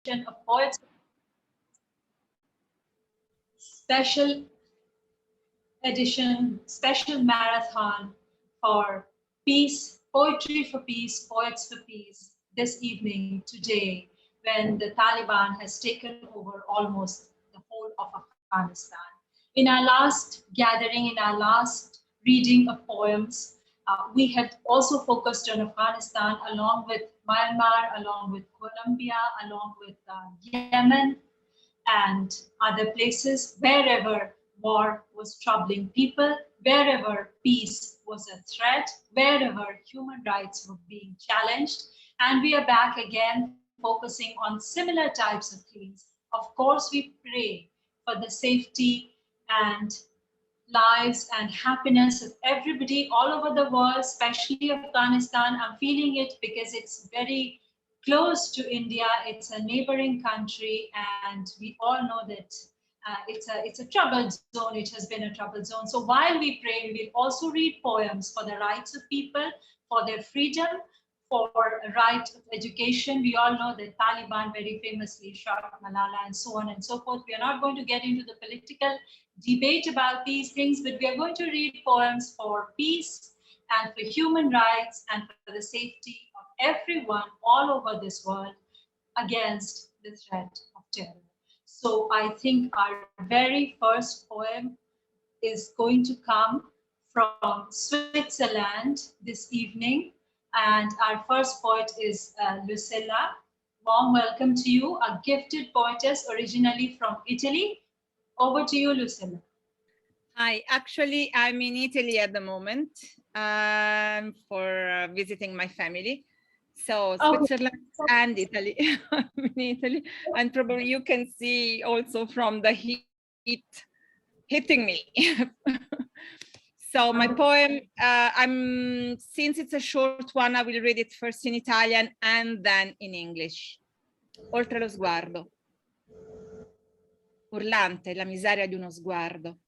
of Poets special edition, special marathon for peace, poetry for peace, poets for peace, this evening, today, when the Taliban has taken over almost the whole of Afghanistan. In our last gathering, in our last reading of poems, we had also focused on Afghanistan along with Myanmar, along with Colombia, along with Yemen, and other places, wherever war was troubling people, wherever peace was a threat, wherever human rights were being challenged. And we are back again focusing on similar types of themes. Of course, we pray for the safety and lives and happiness of everybody all over the world, especially Afghanistan. I'm feeling it because it's very close to India. It's a neighboring country, and we all know that it's a troubled zone. It has been a troubled zone. So while we pray, we will also read poems for the rights of people, for their freedom, for a right of education. We all know that Taliban very famously shot Malala and so on and so forth. We are not going to get into the political debate about these things, but we are going to read poems for peace and for human rights and for the safety of everyone all over this world against the threat of terror. So I think our very first poem is going to come from Switzerland this evening. And our first poet is Lucilla. Warm welcome to you, a gifted poetess originally from Italy. Over to you, Lucilla. Hi, actually, I'm in Italy at the moment for visiting my family. So Switzerland and Italy. I'm in Italy, and probably you can see also from the heat hitting me. So my poem, since it's a short one, I will read it first in Italian and then in English. Oltre lo sguardo. Urlante la miseria di uno sguardo.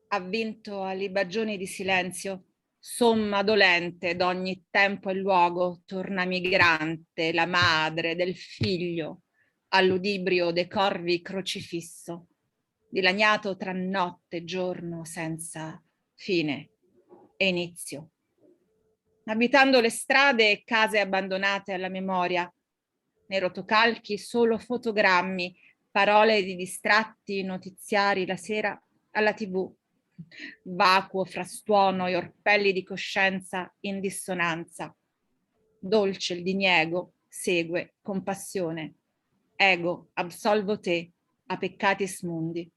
Avvinto a libagioni di silenzio, somma dolente d'ogni tempo e luogo, torna migrante la madre del figlio, all'udibrio dei corvi crocifisso, dilaniato tra notte e giorno senza fine e inizio. Abitando le strade e case abbandonate alla memoria, nei rotocalchi solo fotogrammi, parole di distratti, notiziari la sera alla TV, vacuo frastuono e orpelli di coscienza in dissonanza. Dolce il diniego, segue compassione. Ego, absolvo te, a peccatis mundi.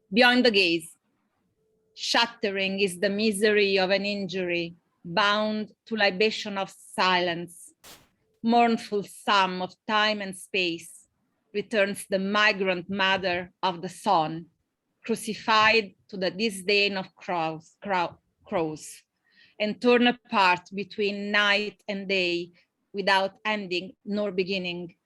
Beyond the gaze. Shattering is the misery of an injury, bound to libation of silence. Mournful sum of time and space, returns the migrant mother of the sun, crucified to the disdain of crows, and torn apart between night and day, without ending nor beginning.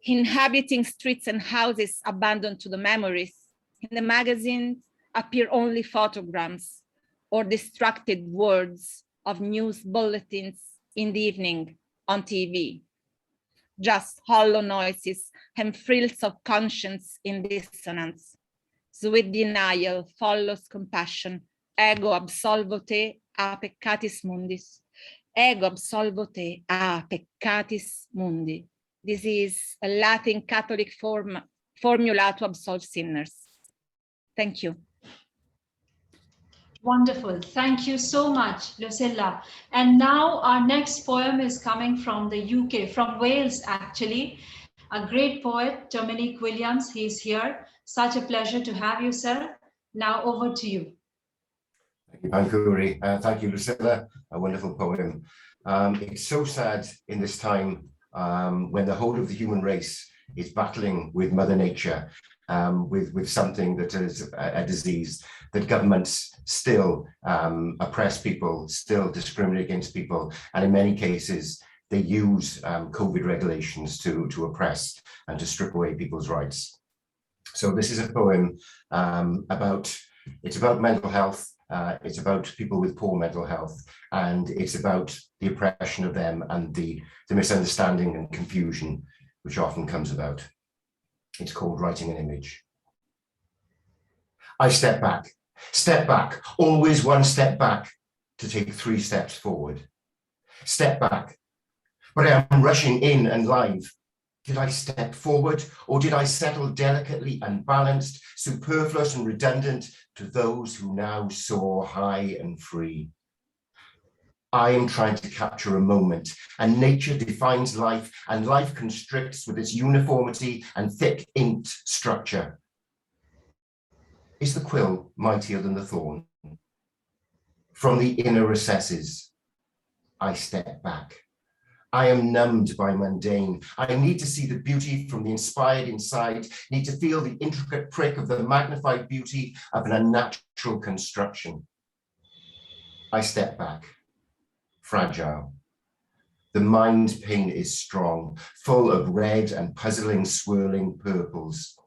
Inhabiting streets and houses abandoned to the memories, in the magazines appear only photograms or distracted words of news bulletins in the evening on TV. Just hollow noises and frills of conscience in dissonance. Sweet denial follows compassion. Ego absolvo te a peccatis mundis. Ego absolvo te a peccatis mundi. This is a Latin Catholic formula to absolve sinners. Thank you. Wonderful. Thank you so much, Lucilla. And now our next poem is coming from the UK, from Wales, actually. A great poet, Dominic Williams, he's here. Such a pleasure to have you, sir. Now over to you. Thank you, Pankhuri. Thank you, Lucilla. A wonderful poem. It's so sad in this time when the whole of the human race is battling with Mother Nature, with something that is a disease, that governments still oppress people, still discriminate against people, and in many cases they use COVID regulations to oppress and to strip away people's rights. So this is a poem about mental health, It's about people with poor mental health, and it's about the oppression of them and the misunderstanding and confusion which often comes about. It's called Writing an Image. I step back, always one step back to take 3 steps forward. Step back, but I am rushing in and live. Did I step forward, or did I settle delicately unbalanced, superfluous and redundant to those who now soar high and free? I am trying to capture a moment, and nature defines life, and life constricts with its uniformity and thick inked structure. Is the quill mightier than the thorn? From the inner recesses, I step back. I am numbed by mundane. I need to see the beauty from the inspired inside, need to feel the intricate prick of the magnified beauty of an unnatural construction. I step back, fragile. The mind pain is strong, full of red and puzzling, swirling purples.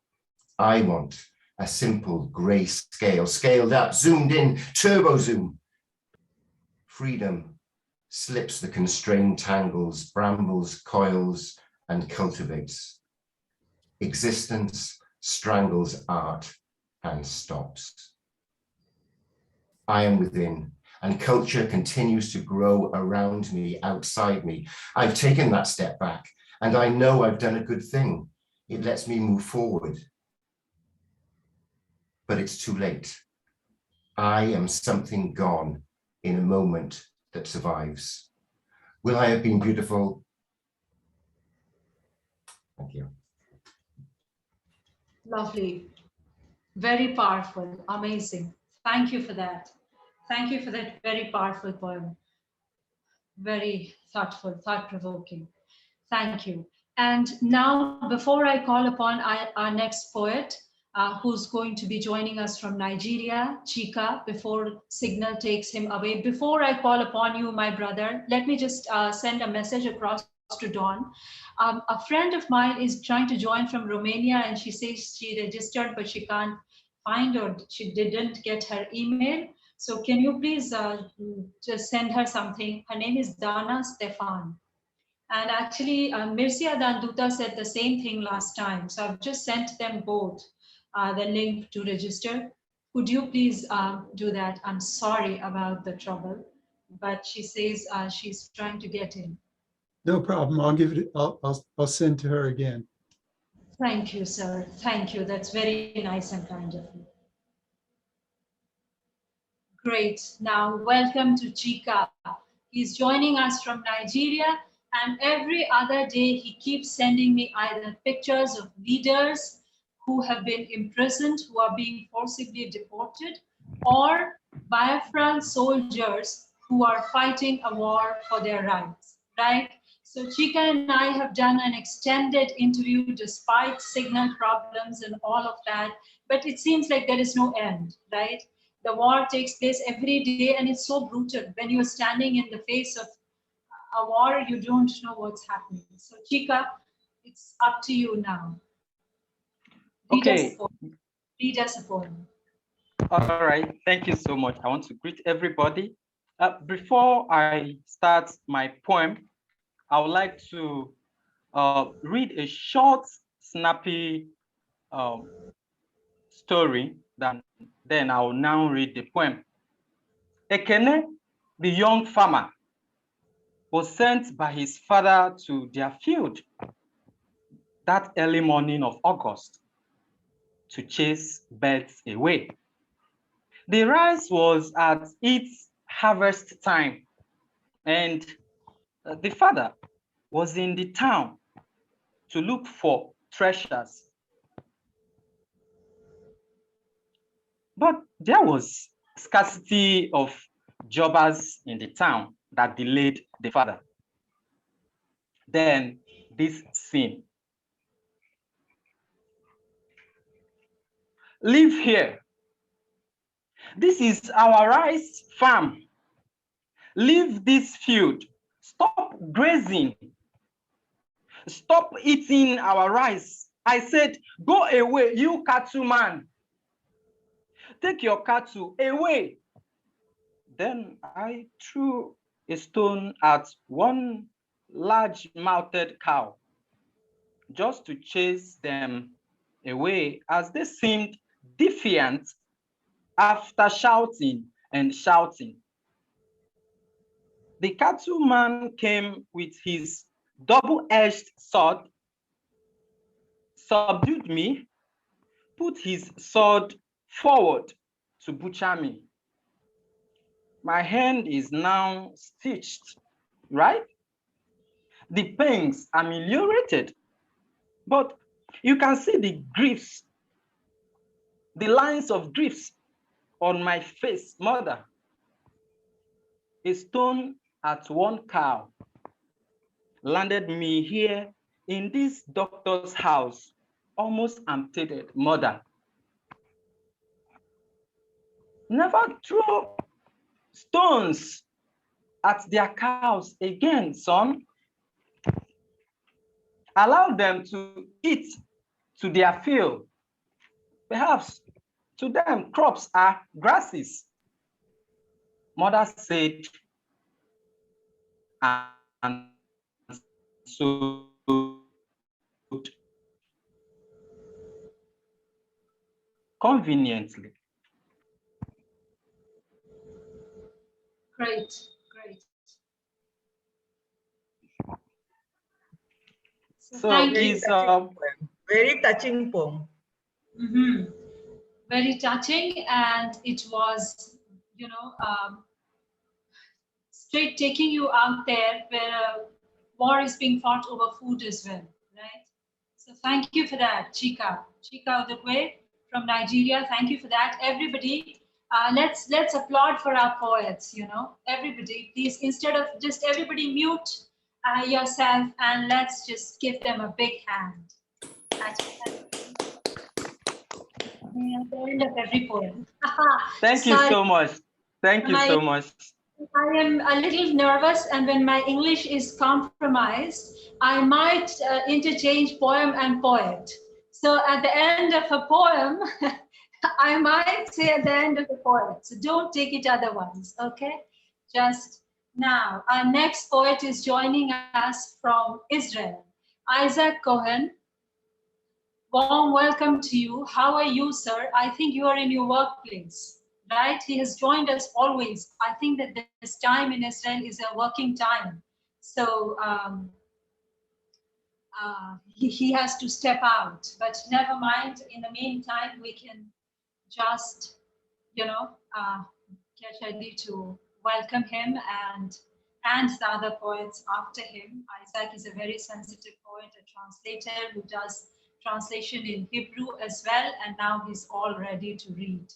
I want a simple gray scale, scaled up, zoomed in, turbo zoom. Freedom slips the constrained tangles, brambles, coils, and cultivates. Existence strangles art and stops. I am within, and culture continues to grow around me, outside me. I've taken that step back, and I know I've done a good thing. It lets me move forward. But it's too late. I am something gone in a moment that survives. Will I have been beautiful? Thank you. Lovely. Very powerful. Amazing. Thank you for that. Thank you for that very powerful poem. Very thoughtful, thought-provoking. Thank you. And now, before I call upon our next poet, who's going to be joining us from Nigeria, Chika, before Signal takes him away. Before I call upon you, my brother, let me just send a message across to Dawn. A friend of mine is trying to join from Romania, and she says she registered, but she can't find, or she didn't get her email. So can you please just send her something? Her name is Dana Stefan. And actually, Mircea and Duta said the same thing last time. So I've just sent them both the link to register. Could you please do that? I'm sorry about the trouble, but she says she's trying to get in. No problem. I'll give it. I'll send to her again. Thank you, sir. Thank you. That's very nice and kind of you. Great. Now, welcome to Chika. He's joining us from Nigeria, and every other day he keeps sending me either pictures of leaders who have been imprisoned, who are being forcibly deported, or Biafran soldiers who are fighting a war for their rights, right? So Chika and I have done an extended interview despite signal problems and all of that, but it seems like there is no end, right? The war takes place every day, and it's so brutal. When you're standing in the face of a war, you don't know what's happening. So Chika, it's up to you now. Okay. Read us a poem. All right. Thank you so much. I want to greet everybody. Before I start my poem, I would like to read a short, snappy story. Then I will now read the poem. Ekene, the young farmer, was sent by his father to their field that early morning of August to chase birds away. The rice was at its harvest time, and the father was in the town to look for treasures. But there was scarcity of jobbers in the town that delayed the father. Then this scene. Live here. This is our rice farm. Leave this field. Stop grazing. Stop eating our rice. I said, go away, you cattle man. Take your cattle away. Then I threw a stone at one large-mouthed cow just to chase them away, as they seemed defiant after shouting and shouting. The cattleman came with his double-edged sword, subdued me, put his sword forward to butcher me. My hand is now stitched, right? The pains ameliorated, but you can see the grifts, the lines of grifts on my face, mother. A stone at one cow landed me here in this doctor's house, almost amputated, mother. Never throw stones at their cows again, son. Allow them to eat to their fill. Perhaps to them, crops are grasses. Mother said, and so conveniently. Great, great. So thank Very you. is touching poem. Very touching poem. Very touching, and it was, straight taking you out there where a war is being fought over food as well, right? So thank you for that, Chika Udekwe from Nigeria. Thank you for that, everybody. Let's applaud for our poets. Everybody, please, instead of just everybody mute yourself, and let's just give them a big hand. At the end of every poem. Thank you so much. Thank you so much. I am a little nervous, and when my English is compromised, I might interchange poem and poet. So at the end of a poem, I might say at the end of the poet. So don't take it otherwise, okay? Just now. Our next poet is joining us from Israel, Isaac Cohen. Warm welcome to you. How are you, sir? I think you are in your workplace, right? He has joined us always. I think that this time in Israel is a working time. So he has to step out, but never mind. In the meantime, we can just, get ready to welcome him and the other poets after him. Isaac is a very sensitive poet, a translator who does translation in Hebrew as well, and now he's all ready to read.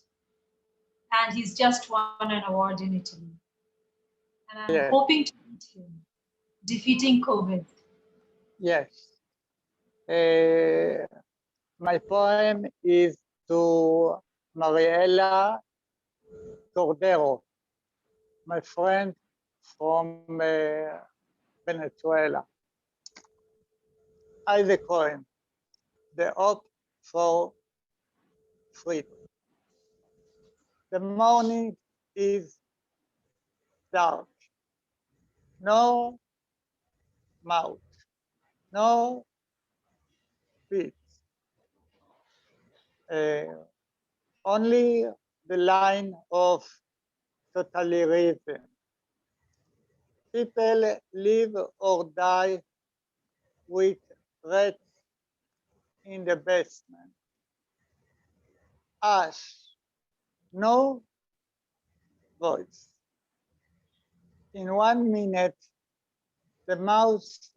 And he's just won an award in Italy. And I'm hoping to meet him, defeating COVID. Yes. My poem is to Mariela Cordero, my friend from Venezuela. Isaac Cohen, the hope for freedom. The morning is dark. No mouth, no feet. Only the line of totalitarianism. People live or die with rats in the basement. Ash, no voice. In 1 minute, the mouse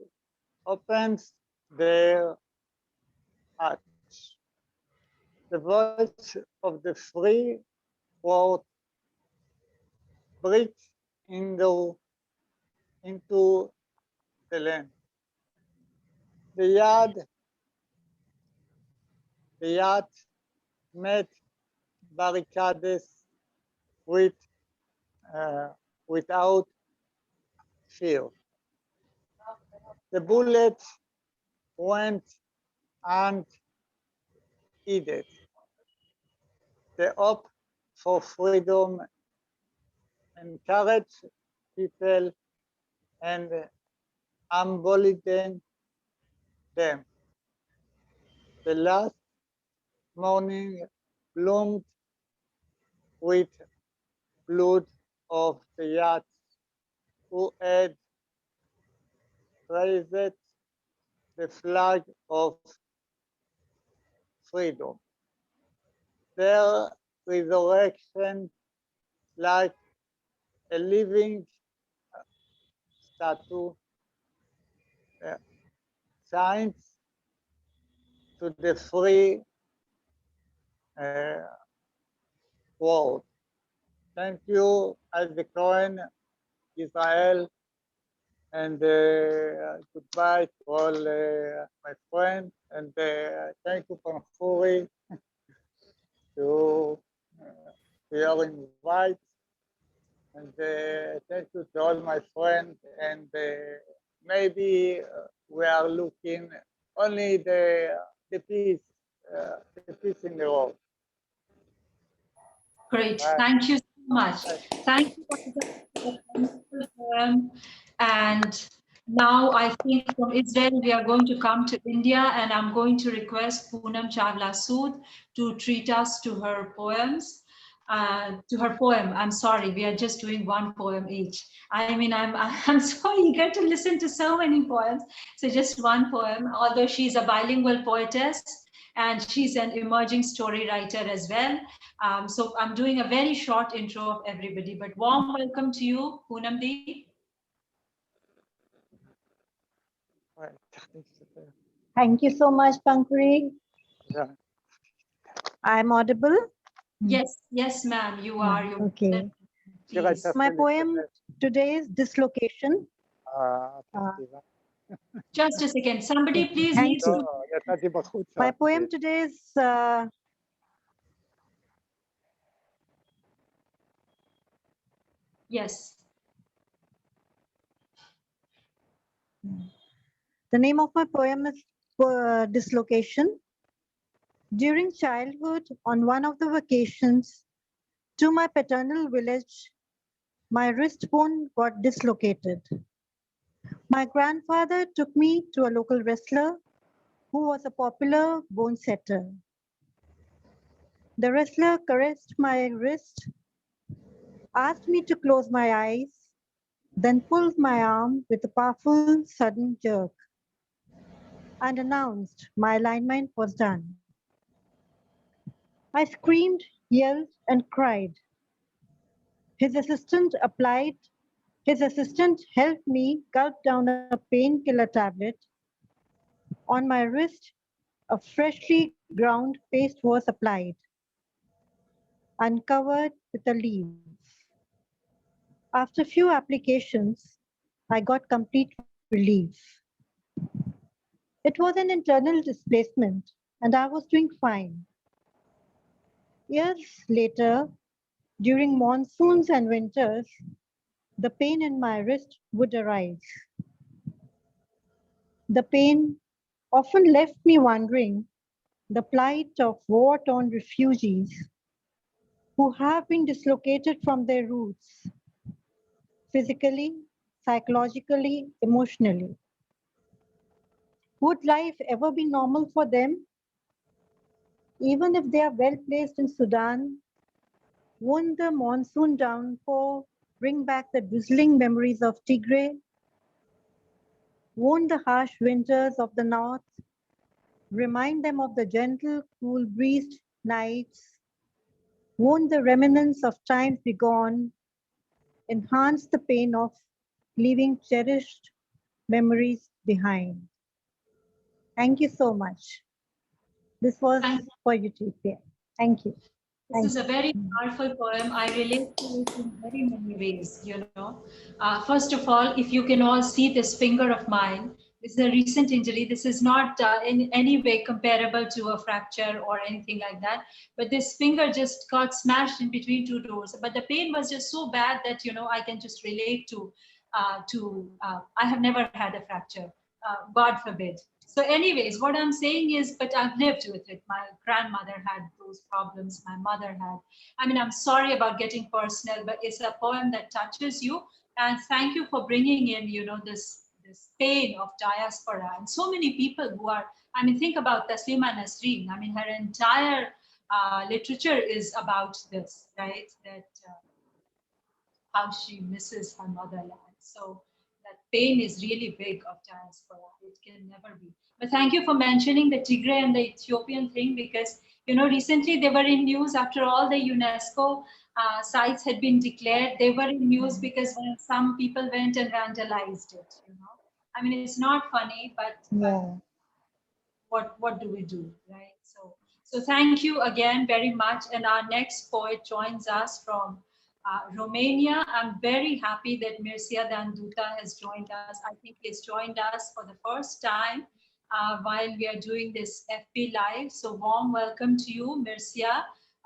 opens their hatch. The voice of the free world breaks into the land. The yard made barricades without fear. The bullets went and heeded. The hope for freedom encourage people and embolden them. The last morning bloomed with blood of the yachts who had raised the flag of freedom. Their resurrection, like a living statue, shines to the free world. Thank you, as the Cohen, Israel, and goodbye to all my friends, and thank you, Pankhuri, to your invite, and thank you to all my friends, and maybe we are looking only the peace in the world. Great. Right. Thank you so much. Thank you for the wonderful poem. And now I think from Israel, we are going to come to India, and I'm going to request Poonam Chawla Sood to treat us to her poems. To her poem. I'm sorry, we are just doing one poem each. I mean, I'm so eager to listen to so many poems. So just one poem, although she's a bilingual poetess and she's an emerging story writer as well. So I'm doing a very short intro of everybody, but warm welcome to you, Poonam Di. Thank you so much, Pankhuri. Yeah. I'm audible? Yes, yes, ma'am, you are. Okay. Please. My poem today is Dislocation. Just a second. Somebody please Thank needs you. to. My poem today is Yes. the name of my poem is Dislocation. During childhood, on one of the vacations to my paternal village, my wrist bone got dislocated. My grandfather took me to a local wrestler who was a popular bone setter. The wrestler caressed my wrist, asked me to close my eyes, then pulled my arm with a powerful sudden jerk and announced my alignment was done. I screamed, yelled, and cried. His assistant helped me gulp down a painkiller tablet. On my wrist, a freshly ground paste was applied, uncovered with a leaf. After few applications, I got complete relief. It was an internal displacement, and I was doing fine. Years later, during monsoons and winters, the pain in my wrist would arise. The pain often left me wondering the plight of war-torn refugees who have been dislocated from their roots, physically, psychologically, emotionally. Would life ever be normal for them? Even if they are well placed in Sudan, won't the monsoon downpour bring back the drizzling memories of Tigray? Won't the harsh winters of the north remind them of the gentle, cool breezed nights? Won't the remnants of times begone enhance the pain of leaving cherished memories behind? Thank you so much. This was for you, TPA. Thank you. This is a very powerful poem. I relate to it in very many ways, you know. First of all, if you can all see this finger of mine, this is a recent injury. This is not in any way comparable to a fracture or anything like that. But this finger just got smashed in between two doors. But the pain was just so bad that, you know, I can just relate to I have never had a fracture, God forbid. So anyways, what I'm saying is, but I've lived with it. My grandmother had those problems. My mother had. I mean, I'm sorry about getting personal, but it's a poem that touches you. And thank you for bringing in, this pain of diaspora and so many people who are, I mean, think about Taslima Nasreen. I mean, her entire literature is about this, right? That how she misses her motherland. So that pain is really big of diaspora. It can never be. But thank you for mentioning the Tigray and the Ethiopian thing, because recently they were in news after all the UNESCO sites had been declared. They were in news because some people went and vandalized it. I mean, it's not funny, but what do we do, right? So thank you again very much. And our next poet joins us from Romania. I'm very happy that Mircea Duta has joined us. I think he's joined us for the first time while we are doing this FB Live. So warm welcome to you, Mircea,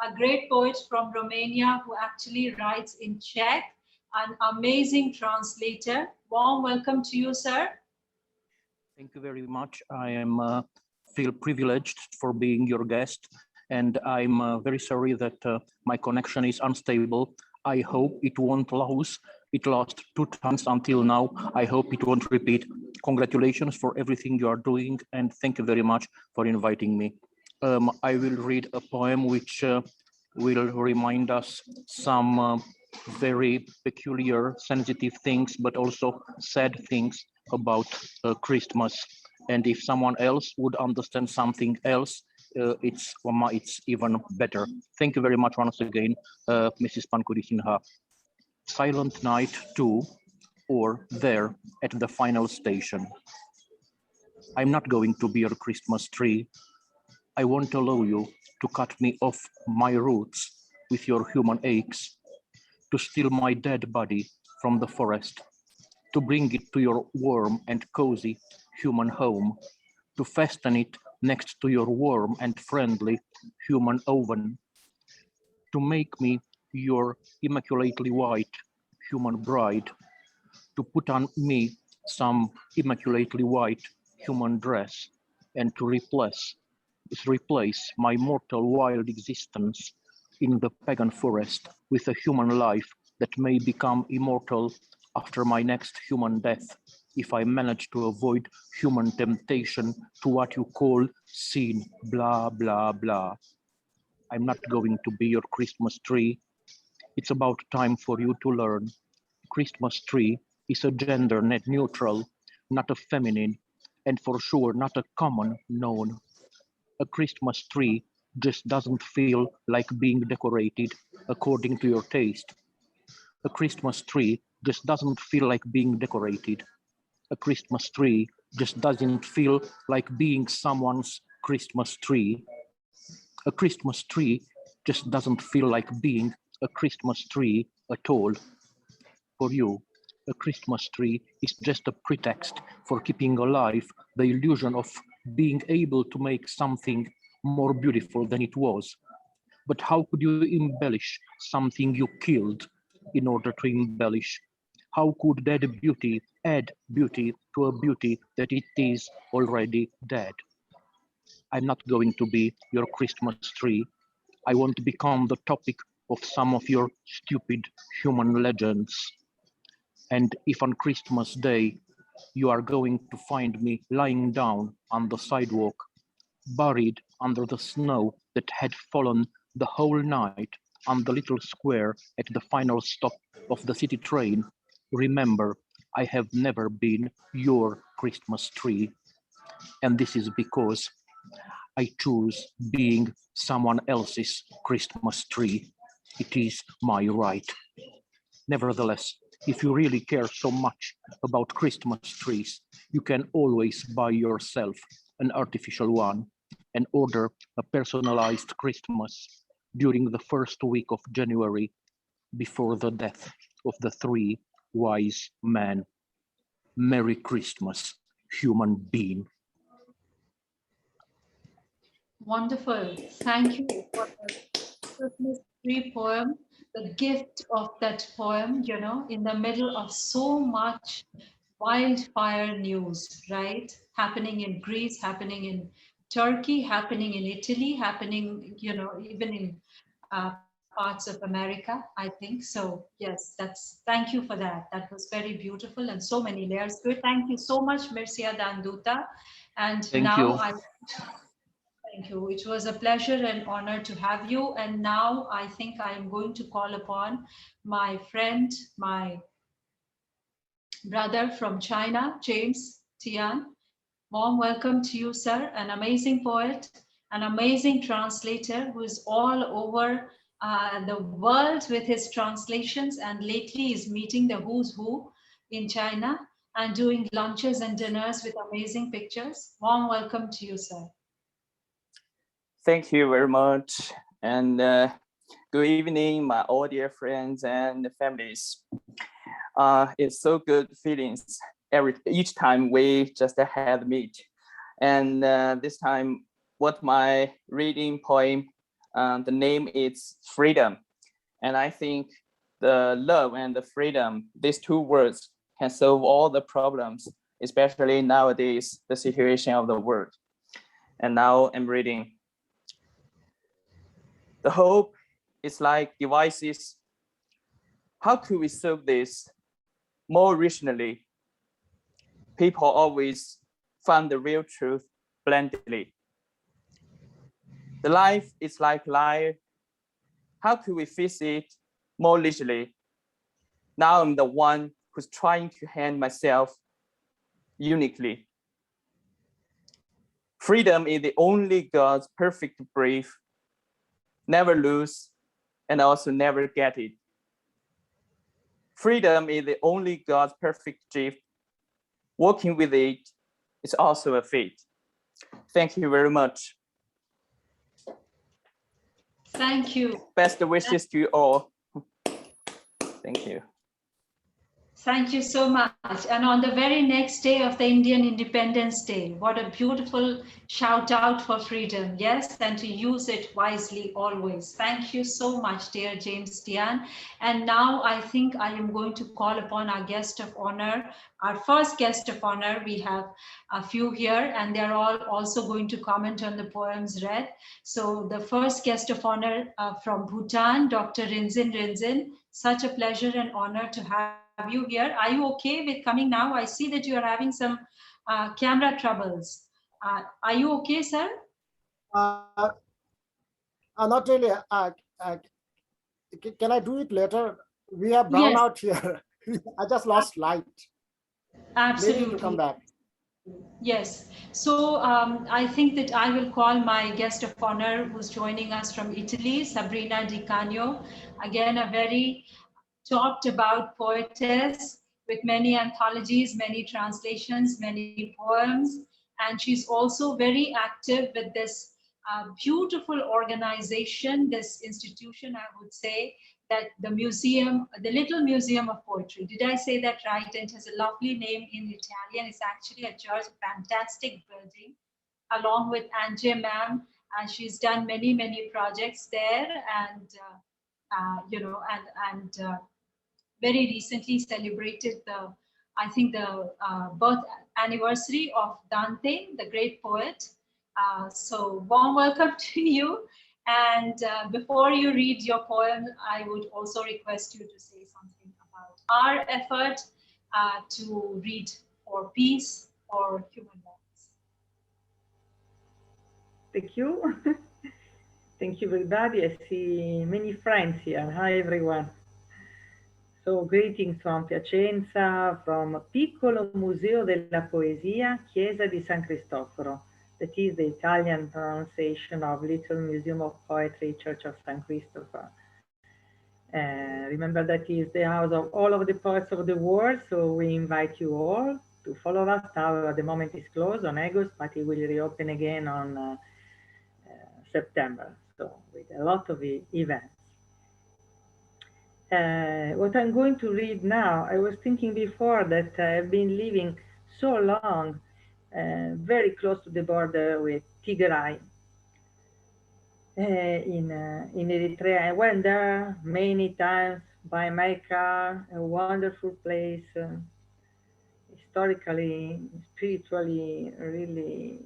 a great poet from Romania who actually writes in Czech, an amazing translator. Warm welcome to you, sir. Thank you very much. I am feel privileged for being your guest, and I'm very sorry that my connection is unstable. I hope it won't lose. It lost 2 times until now. I hope it won't repeat. Congratulations for everything you are doing, and thank you very much for inviting me. I will read a poem which will remind us some very peculiar, sensitive things, but also sad things about Christmas. And if someone else would understand something else, it's even better. Thank you very much once again, Mrs. Pankhuri Sinha. Silent Night 2, or There at the Final Station. I'm not going to be your Christmas tree. I won't allow you to cut me off my roots with your human aches, to steal my dead body from the forest, to bring it to your warm and cozy human home, to fasten it next to your warm and friendly human oven, to make me your immaculately white human bride, to put on me some immaculately white human dress, and to replace my mortal wild existence in the pagan forest with a human life that may become immortal after my next human death, if I manage to avoid human temptation to what you call sin, blah, blah, blah. I'm not going to be your Christmas tree. It's about time for you to learn. Christmas tree is a gender net neutral, not a feminine, and for sure not a common noun. A Christmas tree just doesn't feel like being decorated according to your taste. A Christmas tree just doesn't feel like being decorated. A Christmas tree just doesn't feel like being someone's Christmas tree. A Christmas tree just doesn't feel like being a Christmas tree at all. For you, a Christmas tree is just a pretext for keeping alive the illusion of being able to make something more beautiful than it was. But how could you embellish something you killed in order to embellish? How could dead beauty add beauty to a beauty that it is already dead? I'm not going to be your Christmas tree. I won't become the topic of some of your stupid human legends. And if on Christmas Day, you are going to find me lying down on the sidewalk, buried under the snow that had fallen the whole night on the little square at the final stop of the city train, remember, I have never been your Christmas tree. And this is because I choose being someone else's Christmas tree. It is my right. Nevertheless, if you really care so much about Christmas trees, you can always buy yourself an artificial one and order a personalized Christmas during the first week of January before the death of the 3 wise men. Merry Christmas, human being. Wonderful. Thank you for the Christmas tree poem, the gift of that poem, in the middle of so much wildfire news, right? Happening in Greece, happening in Turkey, happening in Italy, happening, you know, even in parts of America, I think. So yes, thank you for that. That was very beautiful and so many layers to it. Thank you so much, Mircea and Duta. And Thank now you. thank you. It was a pleasure and honor to have you. And now I think I am going to call upon my friend, my brother from China, James Tian. Warm welcome to you, sir. An amazing poet, an amazing translator who is all over the world with his translations, and lately is meeting the who's who in China and doing lunches and dinners with amazing pictures. Warm welcome to you, sir. Thank you very much. And good evening, my all dear friends and families. It's so good feelings each time we just had meet. And this time, what my reading poem, the name is Freedom. And I think the love and the freedom, these two words can solve all the problems, especially nowadays, the situation of the world. And now I'm reading. The hope is like devices. How could we solve this more rationally? People always find the real truth blindly. The life is like life. How could we face it more leisurely? Now I'm the one who's trying to hand myself uniquely. Freedom is the only God's perfect brief. Never lose and also never get it. Freedom is the only God's perfect gift. Working with it is also a fate. Thank you very much. Thank you. Best wishes to you all. Thank you. Thank you so much. And on the very next day of the Indian Independence Day, what a beautiful shout out for freedom. Yes, and to use it wisely always. Thank you so much, dear James Tian. And now I think I am going to call upon our guest of honor, our first guest of honor. We have a few here and they're all also going to comment on the poems read. So the first guest of honor from Bhutan, Dr. Rinzin. Such a pleasure and honor to have you here. Are you okay with coming now? I see that you are having some camera troubles. Are you okay, sir? Not really. Can I do it later? We have brown out here. I just lost light. Absolutely. Maybe to come back. Yes. So I think that I will call my guest of honor who's joining us from Italy, Sabrina Di Canio. Again, a very talked about poetess with many anthologies, many translations, many poems. And she's also very active with this beautiful organization, this institution, I would say, that the museum, the Little Museum of Poetry. Did I say that right? And it has a lovely name in Italian. It's actually a just fantastic building, along with Antje ma'am. And she's done many, many projects there. And, you know, and very recently celebrated the, I think the birth anniversary of Dante, the great poet. So warm welcome to you. And before you read your poem, I would also request you to say something about our effort to read for peace or human rights. Thank you. Thank you, everybody. I see many friends here. Hi, everyone. So greetings from Piacenza, from Piccolo Museo della Poesia, Chiesa di San Cristoforo. That is the Italian pronunciation of Little Museum of Poetry, Church of San Christopher. Remember that is the house of all of the poets of the world, so we invite you all to follow us. Now at the moment is closed on August, but it will reopen again on September, so with a lot of events. What I'm going to read now, I was thinking before that I've been living so long very close to the border with Tigray in Eritrea. I went there many times by my car, a wonderful place, historically, spiritually, really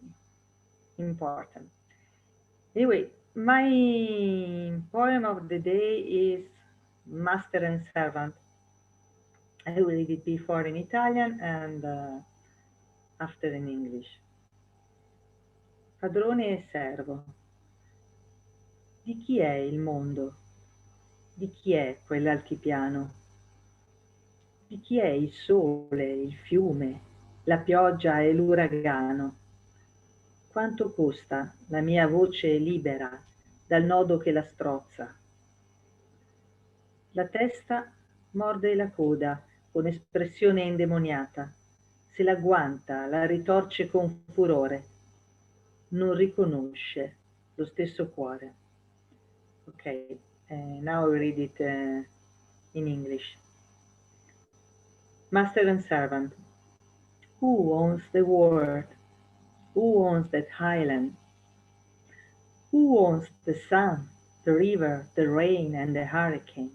important. Anyway, my poem of the day is Master and Servant. I will read it before in Italian and after in English. Padrone e servo. Di chi è il mondo? Di chi è quell'altipiano? Di chi è il sole, il fiume, la pioggia e l'uragano? Quanto costa la mia voce libera dal nodo che la strozza? La testa morde la coda con espressione indemoniata. Se la guanta la ritorce con furore. Non riconosce lo stesso cuore. Ok, now I read it in English. Master and servant. Who owns the world? Who owns that island? Who owns the sun, the river, the rain, and the hurricane?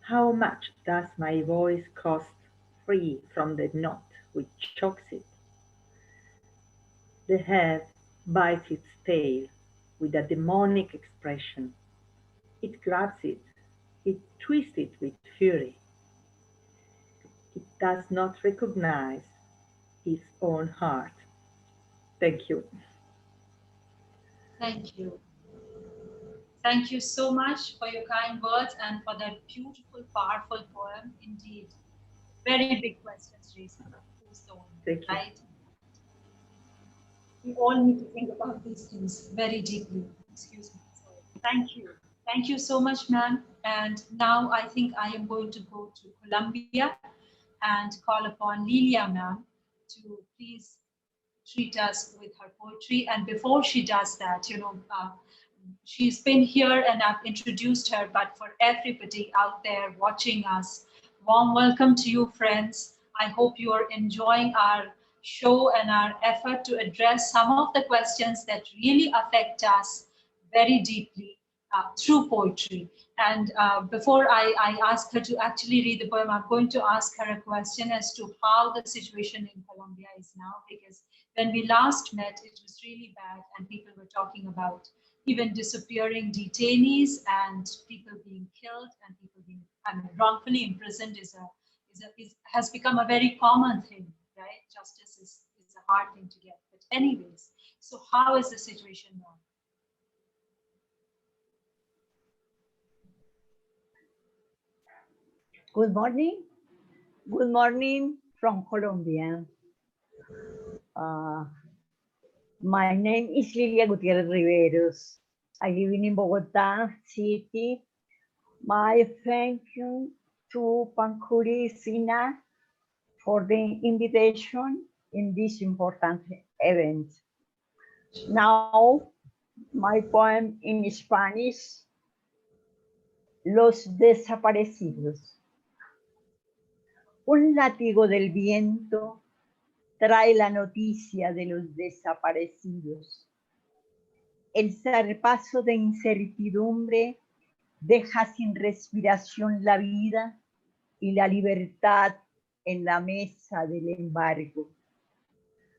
How much does my voice cost free from the knot which chokes it? The head bites its tail with a demonic expression. It grabs it, it twists it with fury. It does not recognize its own heart. Thank you. Thank you. Thank you so much for your kind words and for that beautiful, powerful poem. Indeed, very big questions raised. Who's the owner, right? We all need to think about these things very deeply. Excuse me. Sorry. Thank you. Thank you so much, ma'am. And now I think I am going to go to Colombia and call upon Lilia, ma'am, to please treat us with her poetry. And before she does that, she's been here and I've introduced her, but for everybody out there watching us, warm welcome to you, friends. I hope you are enjoying our show and our effort to address some of the questions that really affect us very deeply through poetry. And before I ask her to actually read the poem, I'm going to ask her a question as to how the situation in Colombia is now, because when we last met, it was really bad and people were talking about even disappearing detainees and people being killed and people being wrongfully imprisoned has become a very common thing, right? Justice is a hard thing to get. But anyways, so how is the situation now? Good morning. Good morning from Colombia. My name is Lilia Gutierrez Riveros. I live in Bogota city. My thank you to Pankhuri Sinha for the invitation in this important event. Now, my poem in Spanish, Los Desaparecidos. Un látigo del viento trae la noticia de los desaparecidos. El zarpazo de incertidumbre deja sin respiración la vida y la libertad en la mesa del embargo.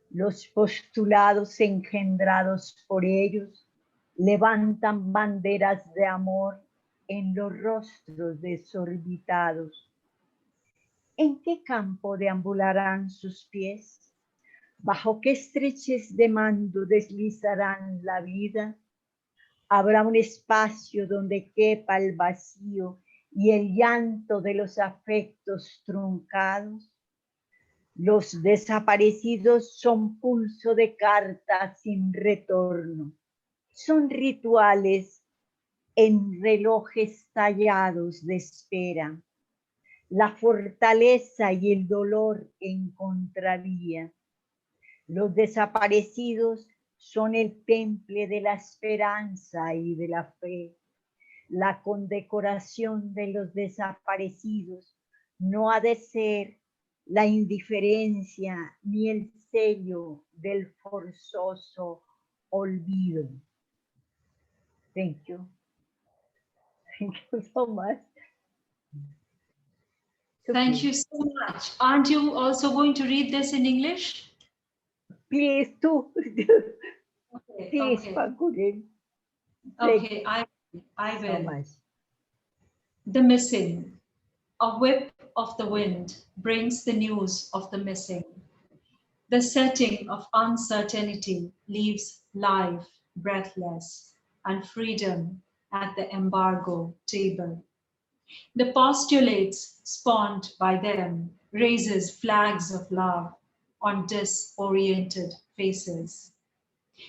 Los postulados engendrados por ellos levantan banderas de amor en los rostros desorbitados. ¿En qué campo deambularán sus pies? ¿Bajo qué estreches de mando deslizarán la vida? ¿Habrá un espacio donde quepa el vacío y el llanto de los afectos truncados? Los desaparecidos son pulso de carta sin retorno. Son rituales en relojes tallados de espera. La fortaleza y el dolor en contravía. Los desaparecidos son el temple de la esperanza y de la fe. La condecoración de los desaparecidos no ha de ser la indiferencia ni el sello del forzoso olvido. Thank you. Thank you so much. Thank you so much. Aren't you also going to read this in English? Please, too. Okay, Please, okay. Pankhuri. Okay, I So will. much. The missing. A whip of the wind brings the news of the missing. The setting of uncertainty leaves life breathless and freedom at the embargo table. The postulates spawned by them raises flags of love on disoriented faces.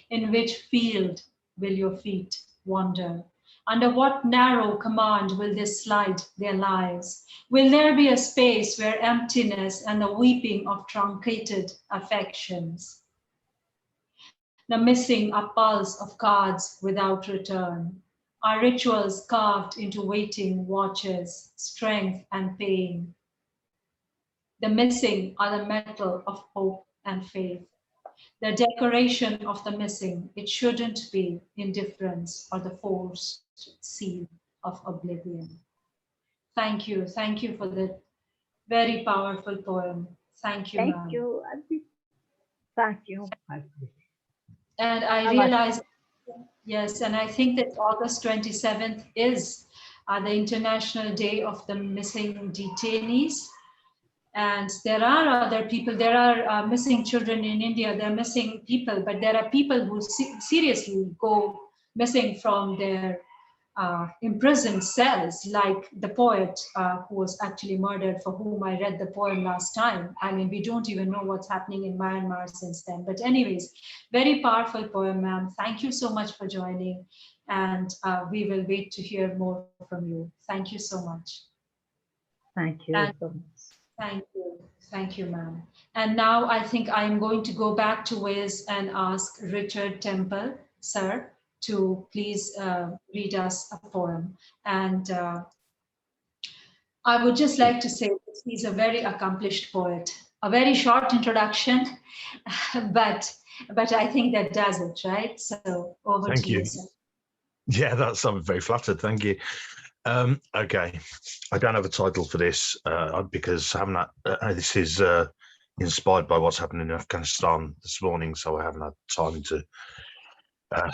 In which field will your feet wander? Under what narrow command will they slide their lives? Will there be a space where emptiness and the weeping of truncated affections? The missing a pulse of cards without return. Our rituals carved into waiting watches, strength and pain. The missing are the metal of hope and faith. The decoration of the missing, it shouldn't be indifference or the forced seal of oblivion. Thank you for the very powerful poem. Thank you, Thank ma'am. you, Auntie. Thank you, Pankhuri. And I realize, yes, and I think that August 27th is the International Day of the Missing Detainees. And there are other people, there are missing children in India, there are missing people, but there are people who seriously go missing from their imprisoned cells, like the poet who was actually murdered, for whom I read the poem last time. I mean, we don't even know what's happening in Myanmar since then. But anyways, very powerful poem, ma'am. Thank you so much for joining. And we will wait to hear more from you. Thank you so much. Thank you so much. Thank you, ma'am. And now I think I'm going to go back to Wiz and ask Richard Temple, sir, to please read us a poem. And I would just like to say that he's a very accomplished poet. A very short introduction, but I think that does it, right? So over Thank to you. you, sir. Yeah, I'm very flattered. Thank you. Okay, I don't have a title for this because this is inspired by what's happened in Afghanistan this morning, so I haven't had time to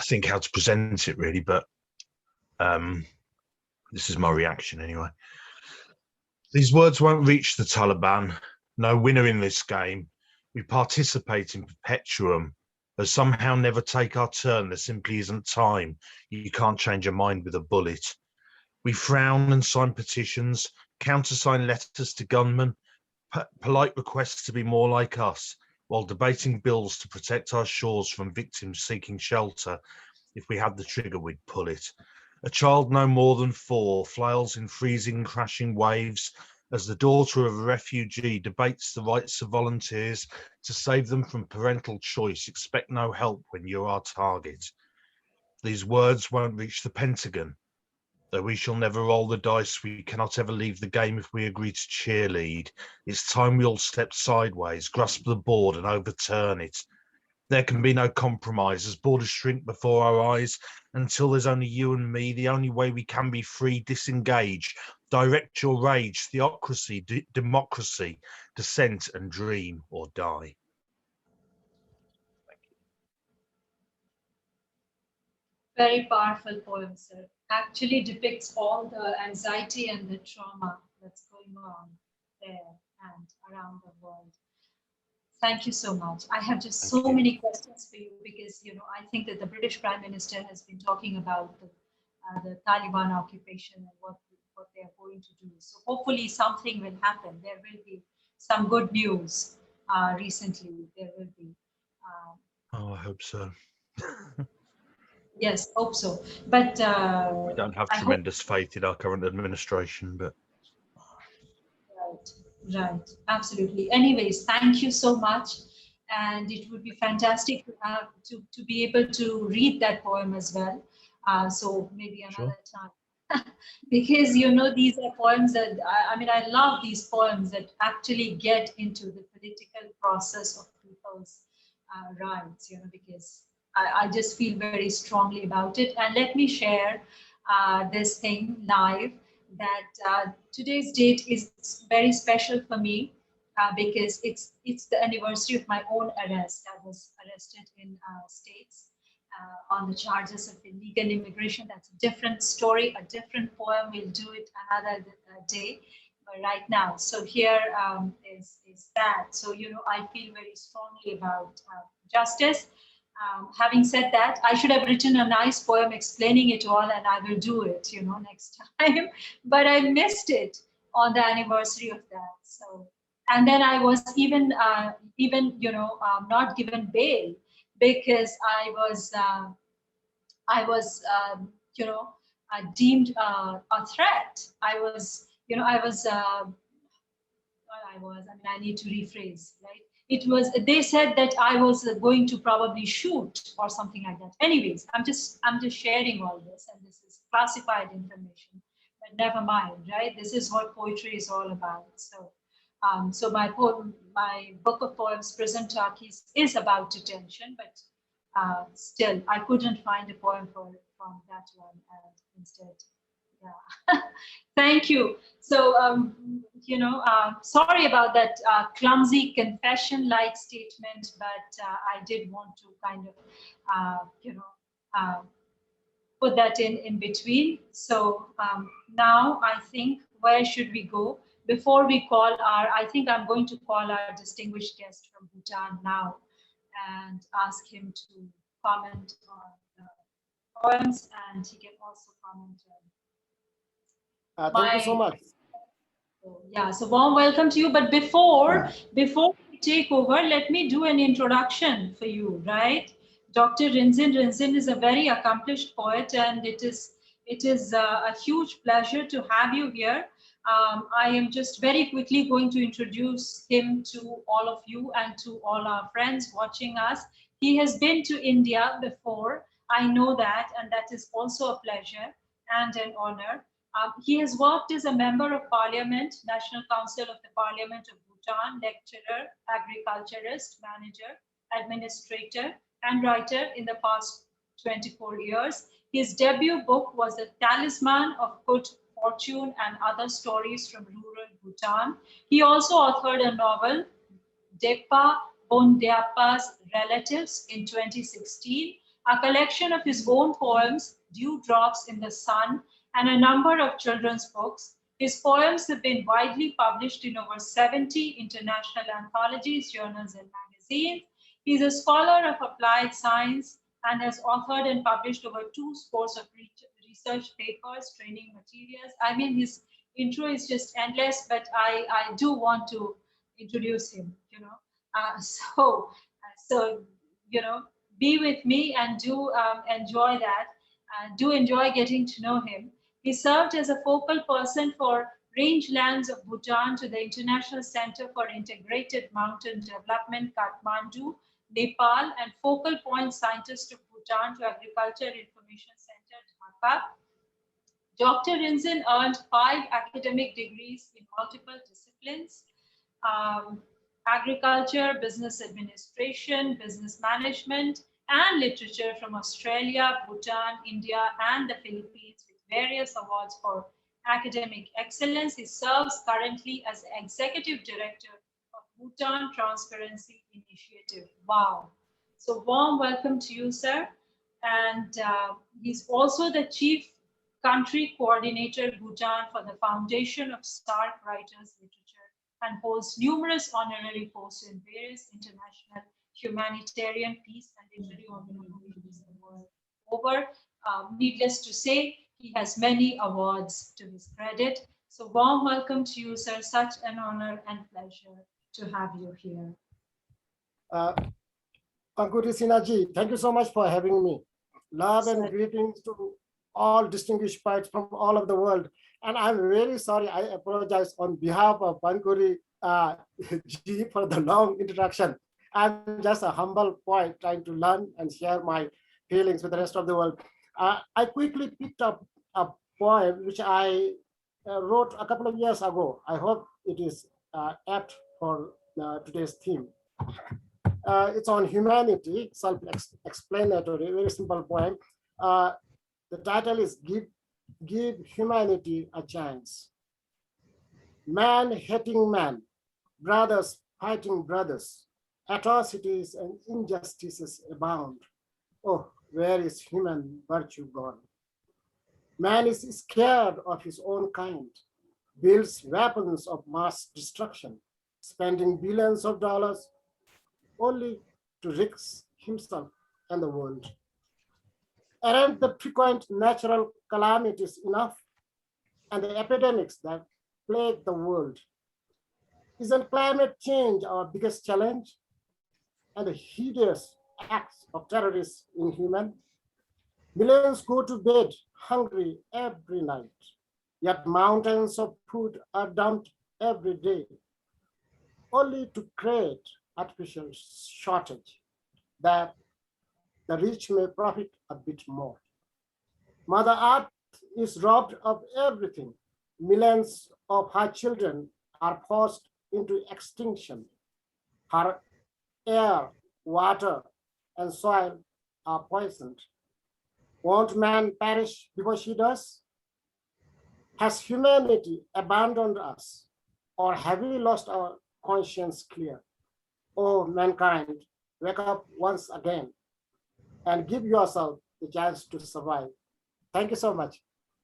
think how to present it really, but this is my reaction anyway. These words won't reach the Taliban. No winner in this game. We participate in perpetuum, but somehow never take our turn. There simply isn't time. You can't change a mind with a bullet. We frown and sign petitions, countersign letters to gunmen, polite requests to be more like us, while debating bills to protect our shores from victims seeking shelter. If we had the trigger, we'd pull it. A child no more than 4 flails in freezing, crashing waves as the daughter of a refugee debates the rights of volunteers to save them from parental choice. Expect no help when you're our target. These words won't reach the Pentagon. Though we shall never roll the dice, we cannot ever leave the game if we agree to cheerlead. It's time we all step sideways, grasp the board and overturn it. There can be no compromise as borders shrink before our eyes until there's only you and me. The only way we can be free, disengage, direct your rage, theocracy, democracy, dissent and dream or die. Very powerful poem, sir. Actually depicts all the anxiety and the trauma that's going on there and around the world. Thank you so much. I have just so many questions for you because, you know, I think that the British Prime Minister has been talking about the Taliban occupation and what they are going to do. So hopefully something will happen. There will be some good news recently. There will be. I hope so. Yes, hope so. But we don't have tremendous faith in our current administration, but right, absolutely. Anyways, thank you so much, and it would be fantastic to have to be able to read that poem as well. So maybe another time, because you know these are poems that I mean I love these poems that actually get into the political process of people's rights. You know, because I just feel very strongly about it. And let me share this thing live that today's date is very special for me because it's the anniversary of my own arrest. I was arrested in States on the charges of illegal immigration. That's a different story, a different poem. We'll do it another day. But right now, so here is that. So, you know, I feel very strongly about justice. Having said that, I should have written a nice poem explaining it all, and I will do it, you know, next time. But I missed it on the anniversary of that. So, and then I was even you know, not given bail because I was you know, deemed a threat. I was, you know, I need to rephrase, right? It was, they said that I was going to probably shoot or something like that. Anyways, I'm just sharing all this, and this is classified information, but never mind, right? This is what poetry is all about. So, so my book of poems, Prison Talkies, is about detention, but still, I couldn't find a poem from that one, and instead, yeah. Thank you. So, you know, sorry about that clumsy confession-like statement, but I did want to kind of, you know, put that in between. So now I think, where should we go? Before we call I think I'm going to call our distinguished guest from Bhutan now and ask him to comment on the poems, and he can also comment on thank you so much. yeah, so warm welcome to you. But before we take over, let me do an introduction for you, right? Dr. Rinzin. Rinzin is a very accomplished poet, and it is a huge pleasure to have you here. I am just very quickly going to introduce him to all of you and to all our friends watching us. He has been to India before, I know that, and that is also a pleasure and an honor. He has worked as a member of Parliament, National Council of the Parliament of Bhutan, lecturer, agriculturist, manager, administrator, and writer in the past 24 years. His debut book was The Talisman of Good Fortune and Other Stories from Rural Bhutan. He also authored a novel, Depa Bondiapa's Relatives, in 2016, a collection of his own poems, Dewdrops in the Sun, and a number of children's books. His poems have been widely published in over 70 international anthologies, journals, and magazines. He's a scholar of applied science and has authored and published over 2 scores of research papers, training materials. I mean, his intro is just endless, but I do want to introduce him, you know. So, you know, be with me and do enjoy that. Do enjoy getting to know him. He served as a focal person for rangelands of Bhutan to the International Center for Integrated Mountain Development, Kathmandu, Nepal, and focal point scientist of Bhutan to Agriculture Information Center, Dhaka. Dr. Rinzin earned 5 academic degrees in multiple disciplines: agriculture, business administration, business management, and literature from Australia, Bhutan, India, and the Philippines, with various awards for academic excellence. He serves currently as Executive Director of Bhutan Transparency Initiative. Wow. So warm welcome to you, sir. And he's also the Chief Country Coordinator, Bhutan, for the Foundation of Stark Writers Literature, and holds numerous honorary posts in various international humanitarian, peace, and literary organizations the world over. Needless to say, he has many awards to his credit. So warm welcome to you, sir. Such an honor and pleasure to have you here. Pankhuri Sinha, thank you so much for having me. Love and greetings to all distinguished poets from all over the world. And I'm really sorry, I apologize on behalf of Pankhuri Ji for the long introduction. I'm just a humble poet trying to learn and share my feelings with the rest of the world. I quickly picked up a poem which I wrote a couple of years ago. I hope it is apt for today's theme. It's on humanity, self-explanatory, very simple poem. The title is give humanity a chance. Man hating man, brothers fighting brothers, atrocities and injustices abound. Oh, where is human virtue gone? Man is scared of his own kind, builds weapons of mass destruction, spending billions of dollars only to risk himself and the world. Aren't the frequent natural calamities enough? And the epidemics that plague the world? Isn't climate change our biggest challenge? And the hideous acts of terrorists inhuman? Millions go to bed hungry every night, yet mountains of food are dumped every day, only to create artificial shortage that the rich may profit a bit more. Mother Earth is robbed of everything. Millions of her children are forced into extinction. Her air, water, and soil are poisoned. Won't man perish before she does? Has humanity abandoned us, or have we lost our conscience clear? Oh, mankind, wake up once again and give yourself the chance to survive. Thank you so much.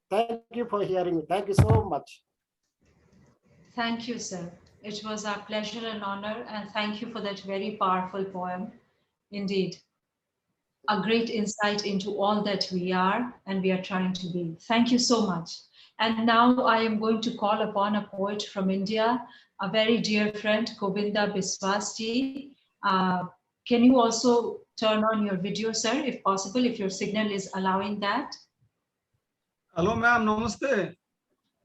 Thank you for hearing me. Thank you so much. Thank you, sir. It was our pleasure and honor, and thank you for that very powerful poem. Indeed, a great insight into all that we are and we are trying to be. Thank you so much. And now I am going to call upon a poet from India, a very dear friend, Govinda Biswasji. Can you also turn on your video, sir, if possible, if your signal is allowing that? Hello, ma'am. Namaste.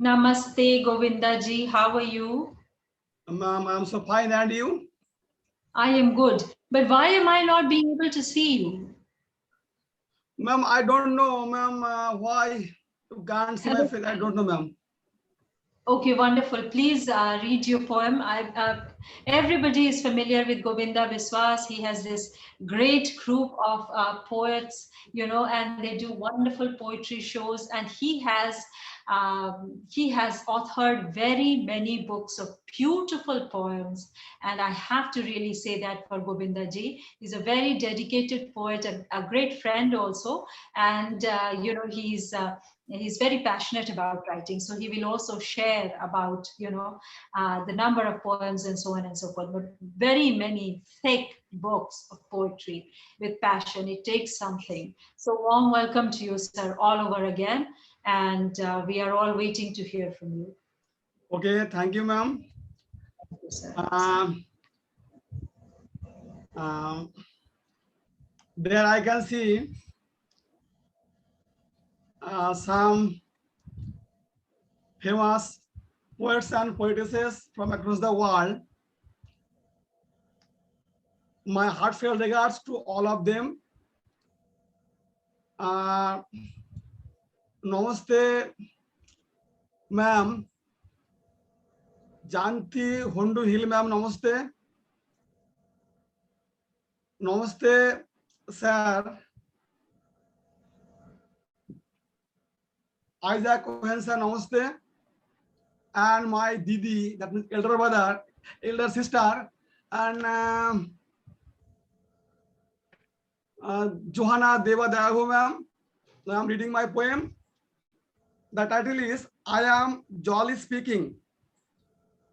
Namaste, Govinda ji. How are you? Ma'am, I'm so fine. And you? I am good. But why am I not being able to see you? Ma'am, I don't know, ma'am, why you can't see my face. I don't know, ma'am. Okay, wonderful. Please read your poem. Everybody is familiar with Govinda Biswas. He has this great group of poets, you know, and they do wonderful poetry shows. And he has authored very many books of beautiful poems. And I have to really say that for Govinda ji. He's a very dedicated poet, a great friend also. And, you know, he's very passionate about writing. So he will also share about, you know, the number of poems and so on and so forth, but very many thick books of poetry with passion. It takes something. So warm welcome to you, sir, all over again. And we are all waiting to hear from you. Okay, thank you, ma'am. Thank you, sir. There I can see some famous poets and poetesses from across the world. My heartfelt regards to all of them. Namaste, ma'am. Xanthi, Hondrou-Hill, ma'am, namaste. Namaste, sir. Isaac Cohen, sir, namaste. And my Didi, that means elder brother, elder sister, and Johanna Deva Dayahu, ma'am. I am reading my poem. The title is I Am Jolly Speaking.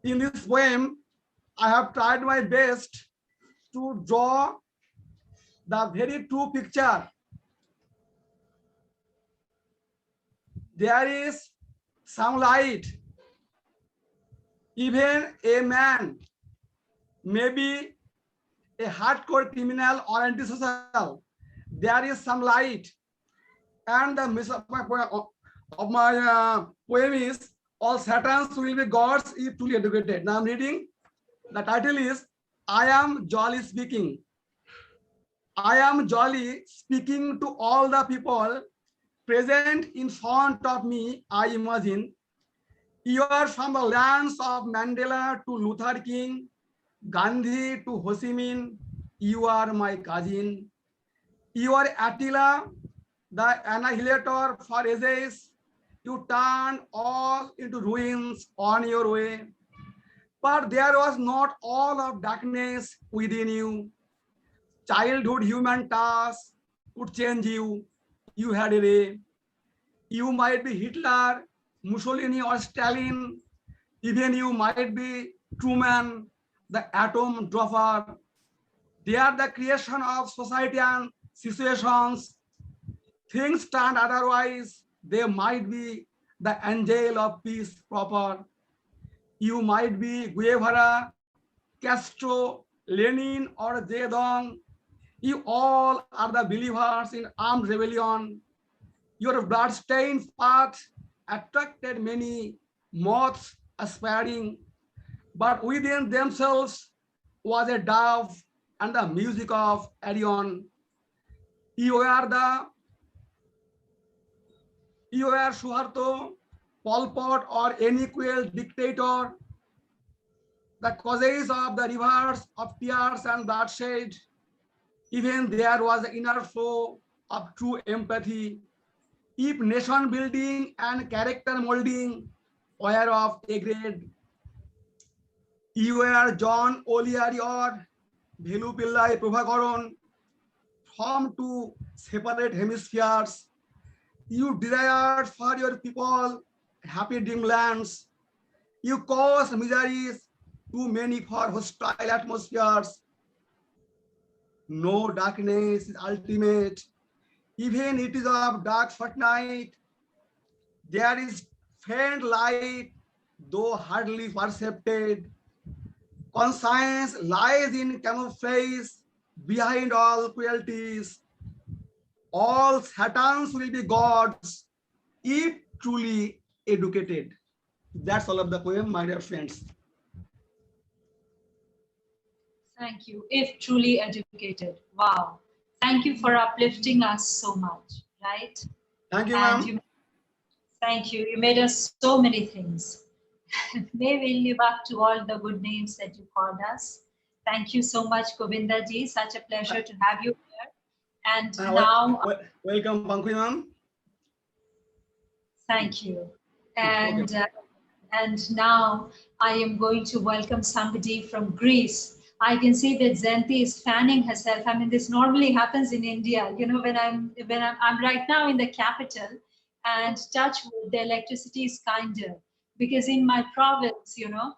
In this poem, I have tried my best to draw the very true picture. There is some light. Even a man may be a hardcore criminal or antisocial. There is some light. And the message of my poem is all Satans will be gods if truly educated. Now I'm reading. The title is I Am Jolly Speaking. I am jolly speaking to all the people present in front of me. I imagine you are from the lands of Mandela to Luther King, Gandhi to Ho Chi Minh. You are my cousin. You are Attila, the annihilator for ages. You turned all into ruins on your way. But there was not all of darkness within you. Childhood human tasks could change you. You had a way. You might be Hitler, Mussolini, or Stalin. Even you might be Truman, the atom dropper. They are the creation of society and situations. Things stand otherwise. They might be the angel of peace proper. You might be Guevara, Castro, Lenin, or Zedong. You all are the believers in armed rebellion. Your blood-stained path attracted many moths aspiring, but within themselves was a dove and the music of Arion. You were Suharto, Pol Pot, or any cruel dictator. The causes of the rivers of tears and bloodshed. Even there was an inner flow of true empathy. If nation building and character molding were of a grade, you were John O'Leary or Bhelu Pillai Prabhakaran, from two separate hemispheres. You desired for your people happy dreamlands. You caused miseries too many for hostile atmospheres. No darkness is ultimate. Even it is of dark fortnight. There is faint light, though hardly percepted. Conscience lies in camouflage behind all cruelties. All Satans will be gods if truly educated. That's all of the poem, my dear friends. Thank you. If truly educated. Wow. Thank you for uplifting us so much, right? Thank you, ma'am. Thank you. You made us so many things. May we live up to all the good names that you called us. Thank you so much, Govinda ji. Such a pleasure to have you here. And now, welcome, Pankhuri ma'am. Thank you. And now I am going to welcome somebody from Greece. I can see that Xanthi is fanning herself. I mean, this normally happens in India. You know, when I'm right now in the capital, and touch wood, the electricity is kinder, because in my province, you know,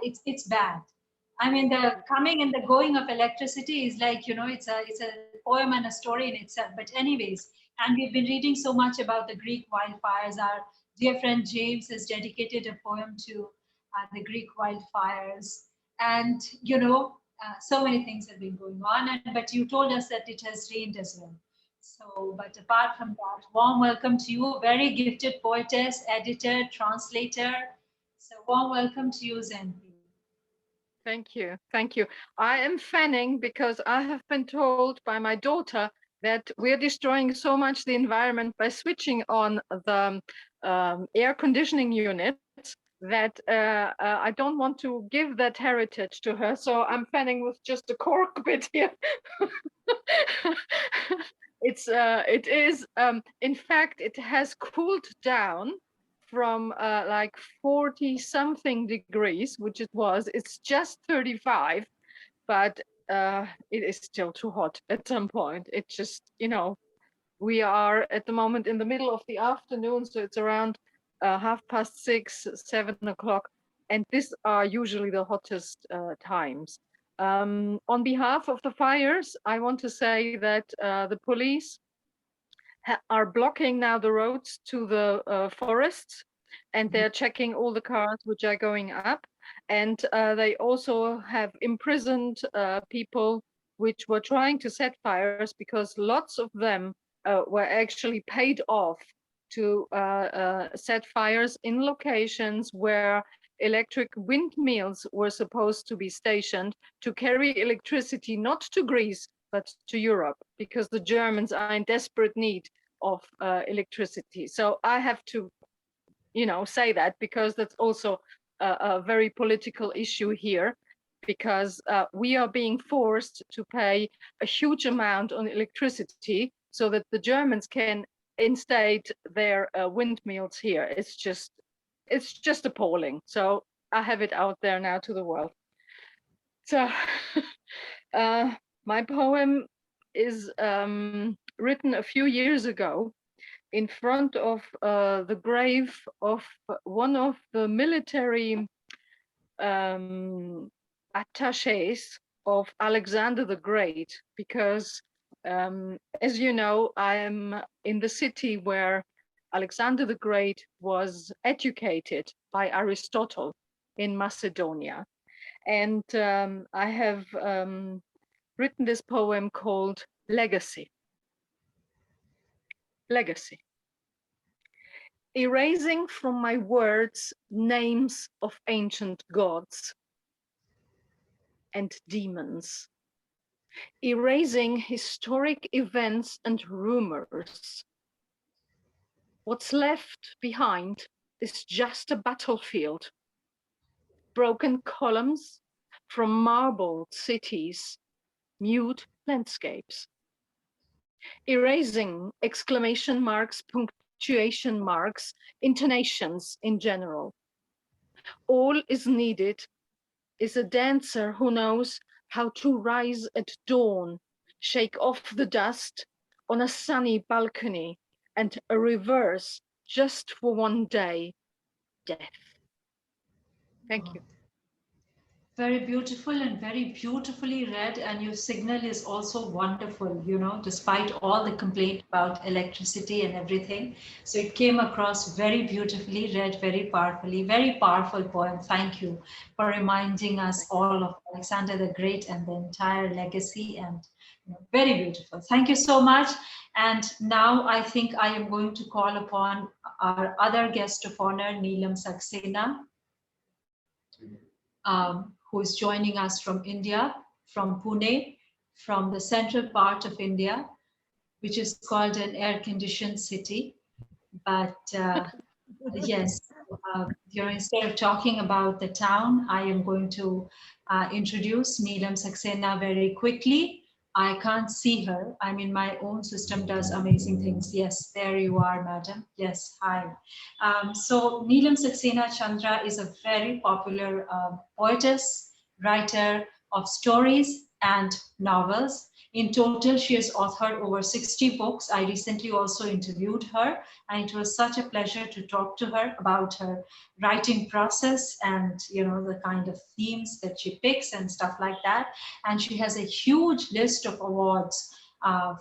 it's bad. I mean, the coming and the going of electricity is like, you know, it's a poem and a story in itself. But anyways, and we've been reading so much about the Greek wildfires. Our dear friend James has dedicated a poem to the Greek wildfires. And, you know, so many things have been going on. But you told us that it has rained as well. So, but apart from that, warm welcome to you, very gifted poetess, editor, translator. So warm welcome to you, Xanthi. Thank you. Thank you. I am fanning because I have been told by my daughter that we're destroying so much the environment by switching on the air conditioning unit that I don't want to give that heritage to her. So I'm fanning with just a cork bit here. It is, in fact, it has cooled down from like 40 something degrees, which it was. It's just 35, but it is still too hot at some point. It just, you know, we are at the moment in the middle of the afternoon, so it's around 6:30, 7 o'clock, and these are usually the hottest times. On behalf of the fires, I want to say that the police are blocking now the roads to the forests, and they're checking all the cars which are going up. And they also have imprisoned people which were trying to set fires, because lots of them were actually paid off to set fires in locations where electric windmills were supposed to be stationed to carry electricity not to Greece, but to Europe, because the Germans are in desperate need of electricity. So I have to, you know, say that, because that's also a very political issue here, because we are being forced to pay a huge amount on electricity so that the Germans can instead their windmills here. It's just appalling. So I have it out there now to the world. So my poem is written a few years ago in front of the grave of one of the military attaches of Alexander the Great, because as you know, I am in the city where Alexander the Great was educated by Aristotle in Macedonia. And I have written this poem called Legacy. Legacy. Erasing from my words names of ancient gods and demons. Erasing historic events and rumors. What's left behind is just a battlefield. Broken columns from marbled cities, mute landscapes. Erasing exclamation marks, punctuation marks, intonations in general. All is needed is a dancer who knows how to rise at dawn, shake off the dust on a sunny balcony, and a reverse just for one day, death. Thank you. Very beautiful and very beautifully read, and your signal is also wonderful, you know, despite all the complaint about electricity and everything. So it came across very beautifully read, very powerful poem. Thank you for reminding us all of Alexander the Great and the entire legacy, and very beautiful. Thank you so much. And now I think I am going to call upon our other guest of honor, Neelam Saxena, who is joining us from India, from Pune, from the central part of India, which is called an air-conditioned city. But yes, instead of talking about the town, I am going to introduce Neelam Saxena very quickly. I can't see her. I mean, my own system does amazing things. Yes, there you are, madam. Yes, hi. So Neelam Saxena Chandra is a very popular poetess, writer of stories and novels. In total, she has authored over 60 books. I recently also interviewed her, and it was such a pleasure to talk to her about her writing process and, you know, the kind of themes that she picks and stuff like that. And she has a huge list of awards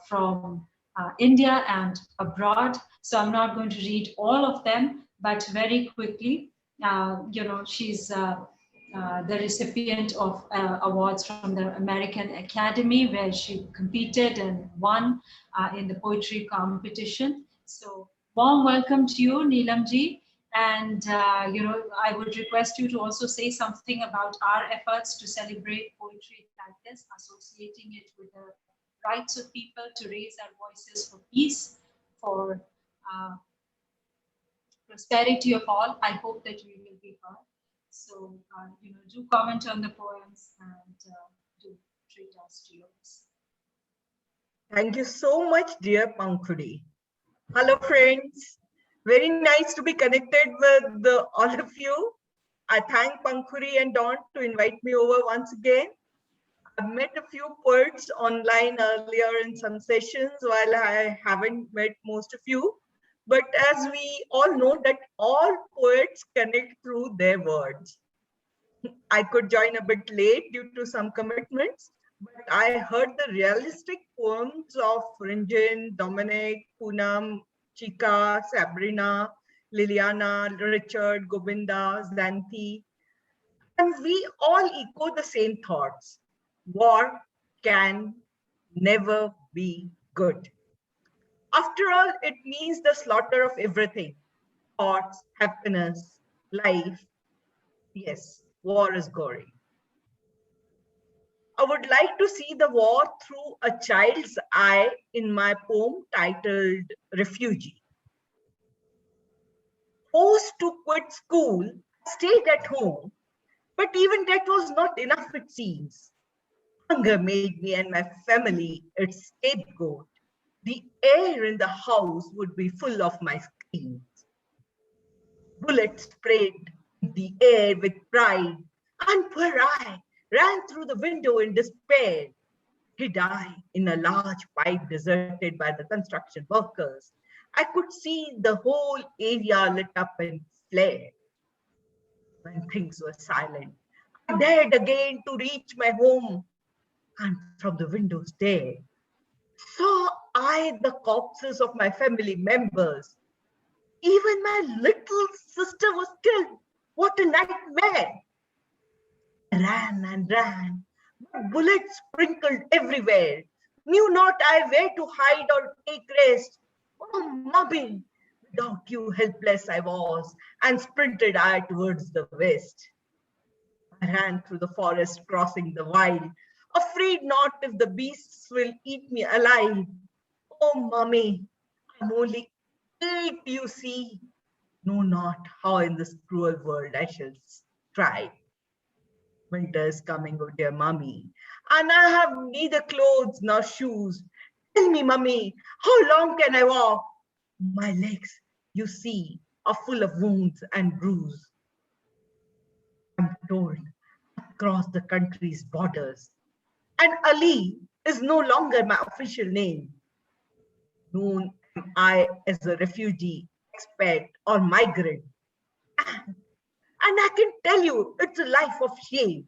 from India and abroad. So I'm not going to read all of them, but very quickly, you know, she's the recipient of awards from the American Academy, where she competed and won in the poetry competition. So warm welcome to you, Neelam ji. And you know, I would request you to also say something about our efforts to celebrate poetry like this, associating it with the rights of people to raise our voices for peace, for prosperity of all. I hope that we will be heard. So, you know, do comment on the poems and do treat us to yours. Thank you so much, dear Pankhuri. Hello, friends. Very nice to be connected with all of you. I thank Pankhuri and Dawn to invite me over once again. I've met a few poets online earlier in some sessions, while I haven't met most of you. But as we all know that all poets connect through their words. I could join a bit late due to some commitments, but I heard the realistic poems of Rinzin, Dominic, Poonam, Chika, Sabrina, Liliana, Richard, Govinda, Xanthi, and we all echo the same thoughts. War can never be good. After all, it means the slaughter of everything. Thoughts, happiness, life. Yes, war is gory. I would like to see the war through a child's eye in my poem titled Refugee. Forced to quit school, stayed at home, but even that was not enough, it seems. Hunger made me and my family its scapegoat. the air in the house would be full of my screams. Bullets sprayed the air with pride, and poor I ran through the window in despair. He died in a large pipe deserted by the construction workers. I could see the whole area lit up and flare. When things were silent, I dared again to reach my home, and from the windows there, saw I the corpses of my family members. Even my little sister was killed. What a nightmare! I ran and ran, but bullets sprinkled everywhere. Knew not I where to hide or take rest. Oh, Mummy, without you helpless I was, and sprinted I towards the west. I ran through the forest, crossing the wild, afraid not if the beasts will eat me alive. Oh, Mummy, I'm only 8, you see. Know not how in this cruel world I shall strive. Winter is coming, oh dear Mummy, and I have neither clothes nor shoes. Tell me, Mummy, how long can I walk? My legs, you see, are full of wounds and bruises. I'm told across the country's borders, and Ali is no longer my official name. Known am I as a refugee, expat, or migrant. And I can tell you, it's a life of shame.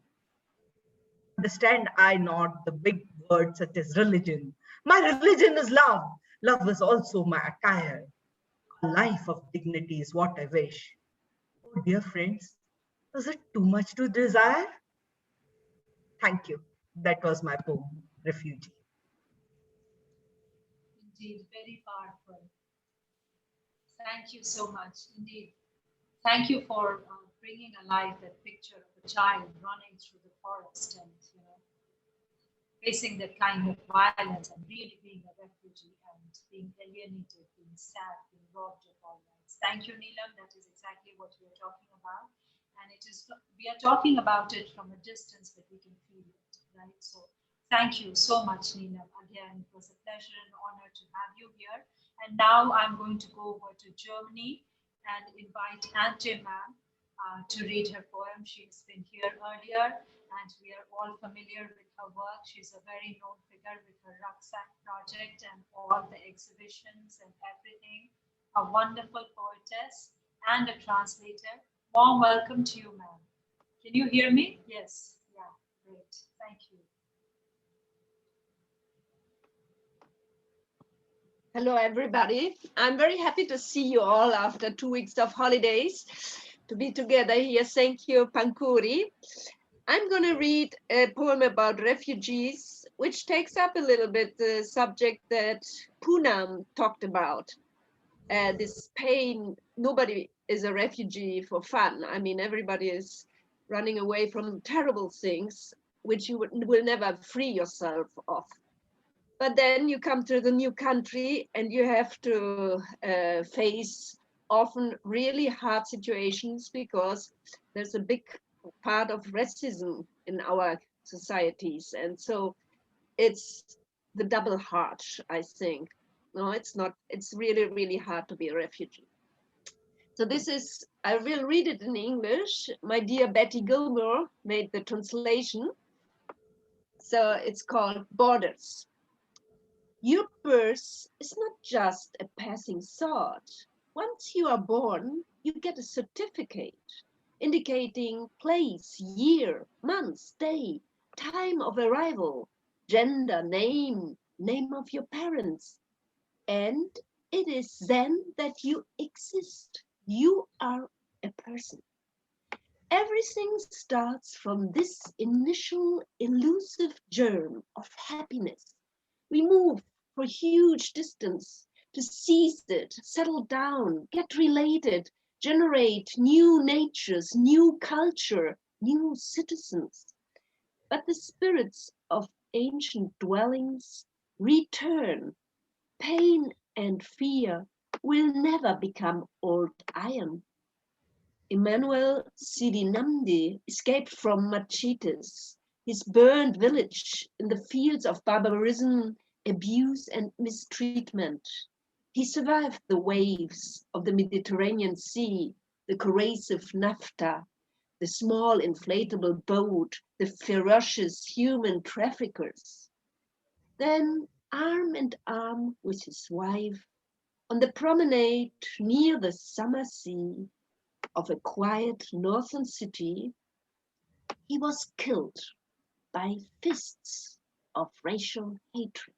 Understand I not the big words such as religion. My religion is love. Love is also my attire. A life of dignity is what I wish. Oh, dear friends, is it too much to desire? Thank you. That was my poem, Refugee. Indeed, very powerful. Thank you so much. Indeed. Thank you for bringing alive that picture of a child running through the forest and, facing that kind of violence and really being a refugee and being alienated, being sad, being robbed of all rights. Thank you, Neelam. That is exactly what we are talking about. And we are talking about it from a distance, but we can feel it, right? So thank you so much, Neelam. Again, it was a pleasure and honor to have you here. And now I'm going to go over to Germany and invite Antje ma'am to read her poem. She's been here earlier and we are all familiar with her work. She's a very known figure with her rucksack project and all the exhibitions and everything. A wonderful poetess and a translator. Warm welcome to you, ma'am. Can you hear me? Yes. Yeah, great. Thank you. Hello, everybody. I'm very happy to see you all after 2 weeks of holidays, to be together here. Thank you, Pankhuri. I'm going to read a poem about refugees, which takes up a little bit the subject that Poonam talked about. This pain, nobody is a refugee for fun. I mean, everybody is running away from terrible things, which you will never free yourself of. But then you come to the new country and you have to face often really hard situations because there's a big part of racism in our societies. And so it's the double hard, I think. No, it's not. It's really, really hard to be a refugee. So this is, I will read it in English. My dear Betty Gilmore made the translation. So it's called Borders. Your birth is not just a passing thought. Once you are born, you get a certificate indicating place, year, month, day, time of arrival, gender, name of your parents. And it is then that you exist. You are a person. Everything starts from this initial elusive germ of happiness. We move for huge distance to seize it, settle down, get related, generate new natures, new culture, new citizens. But the spirits of ancient dwellings return. Pain and fear will never become old iron. Emmanuel Sidinamdi escaped from machetes. His burned village in the fields of barbarism abuse and mistreatment. He survived the waves of the Mediterranean Sea, the corrosive naphtha, the small inflatable boat, the ferocious human traffickers. Then, arm in arm with his wife, on the promenade near the summer sea of a quiet northern city, he was killed by fists of racial hatred.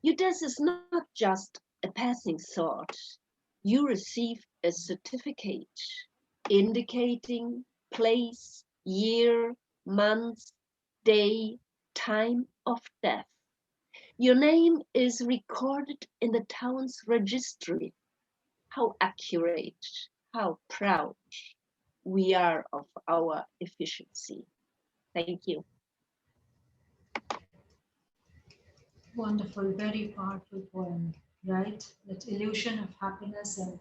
Your death is not just a passing thought. You receive a certificate indicating place, year, month, day, time of death. Your name is recorded in the town's registry. How accurate, how proud we are of our efficiency. Thank you. Wonderful, very powerful poem, right? That illusion of happiness and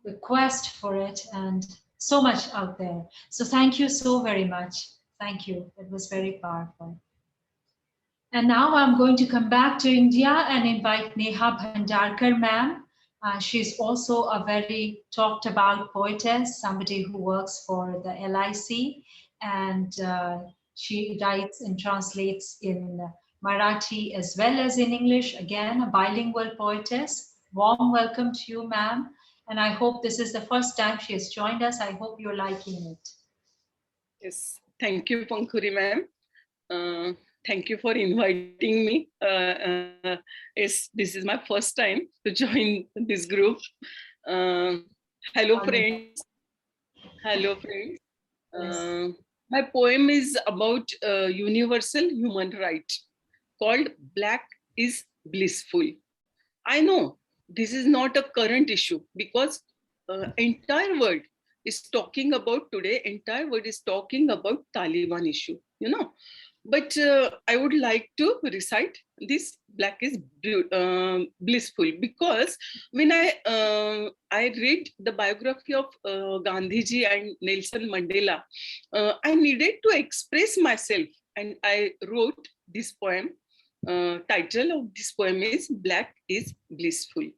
the quest for it, and so much out there. So thank you so very much. Thank you. It was very powerful. And now I'm going to come back to India and invite Neha Bhandarkar, ma'am. She's also a very talked about poetess, somebody who works for the LIC, and she writes and translates in Marathi as well as in English. Again, a bilingual poetess. Warm welcome to you, ma'am. And I hope this is the first time she has joined us. I hope you're liking it. Yes, thank you, Pankhuri ma'am. Thank you for inviting me. Yes, this is my first time to join this group. Hello, friends. Hello, friends. Yes. My poem is about universal human right called Black is Blissful. I know this is not a current issue because entire world is talking about today, entire world is talking about Taliban issue, you know. But I would like to recite this Black is Blissful because when I read the biography of Gandhiji and Nelson Mandela, I needed to express myself and I wrote this poem. Title of this poem is Black is Blissful.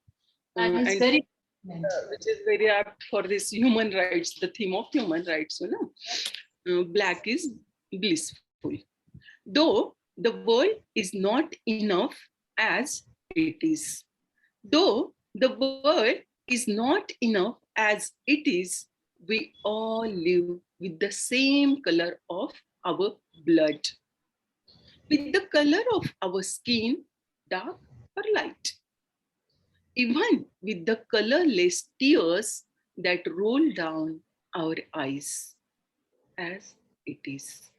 And it's very which is very apt for this human rights, the theme of human rights, you know. Black is blissful. Though the world is not enough as it is. Though the world is not enough as it is, we all live with the same color of our blood, with the color of our skin, dark or light, even with the colorless tears that roll down our eyes, as it is.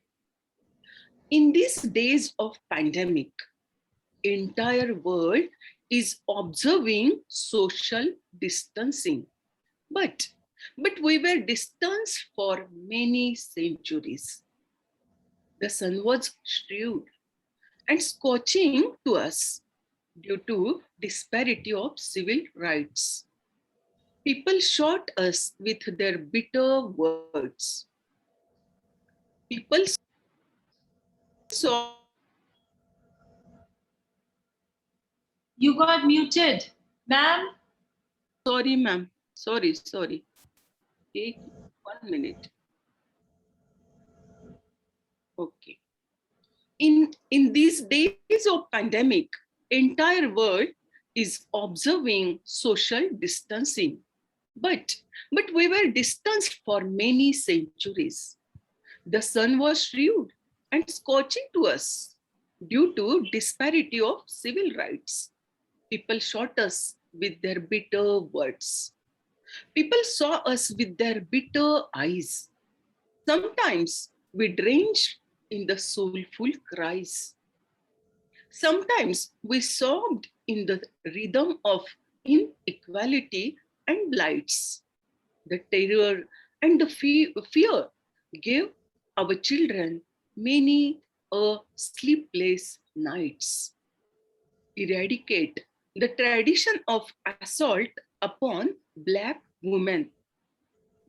In these days of pandemic, entire world is observing social distancing. But we were distanced for many centuries. The sun was shrewd and scorching to us due to disparity of civil rights. People shot us with their bitter words. People saw. You got muted, ma'am. Sorry, ma'am. Sorry. Take 1 minute. Okay. In these days of pandemic, entire world is observing social distancing. But we were distanced for many centuries. The sun was shrewd and scorching to us due to disparity of civil rights. People shot us with their bitter words. People saw us with their bitter eyes. Sometimes we drenched in the soulful cries. Sometimes we sobbed in the rhythm of inequality and blights. The terror and the fear gave our children many sleepless nights. Eradicate the tradition of assault upon Black women.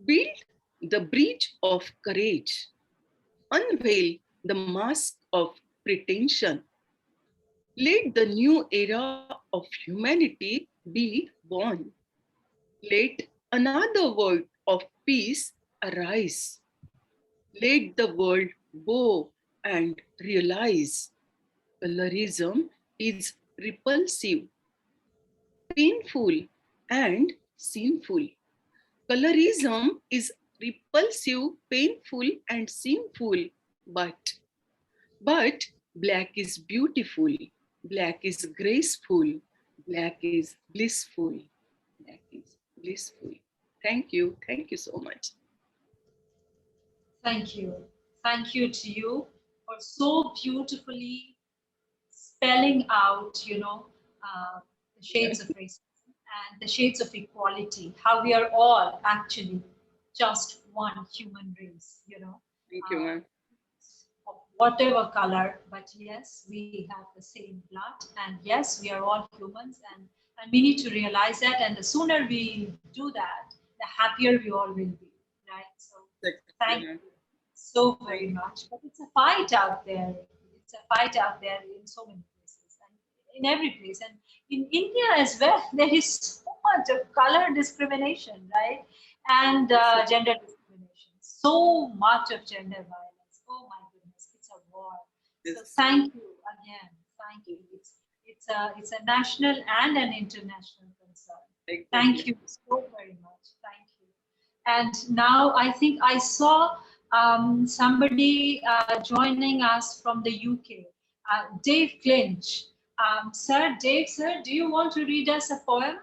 Build the bridge of courage. Unveil the mask of pretension. Let the new era of humanity be born. Let another world of peace arise. Let the world bow and realize colorism is repulsive, painful, and sinful. Colorism is repulsive, painful, and sinful, but black is beautiful, black is graceful, black is blissful, black is blissful. Thank you so much. Thank you to you for so beautifully spelling out, you know, the shades of racism and the shades of equality, how we are all actually just one human race, you know. Thank you, ma'am. Of whatever color, but yes, we have the same blood, and yes, we are all humans, and we need to realize that, and the sooner we do that, the happier we all will be, right? So thank you so very much. But it's a fight out there. It's a fight out there in so many places, and in every place, and in India as well. There is so much of color discrimination, right? And gender discrimination. So much of gender violence. Oh my goodness, it's a war. So thank you again. Thank you. It's a national and an international concern. Thank you so very much. Thank you. And now I think I saw somebody joining us from the UK, Dave Clinch. Dave, do you want to read us a poem?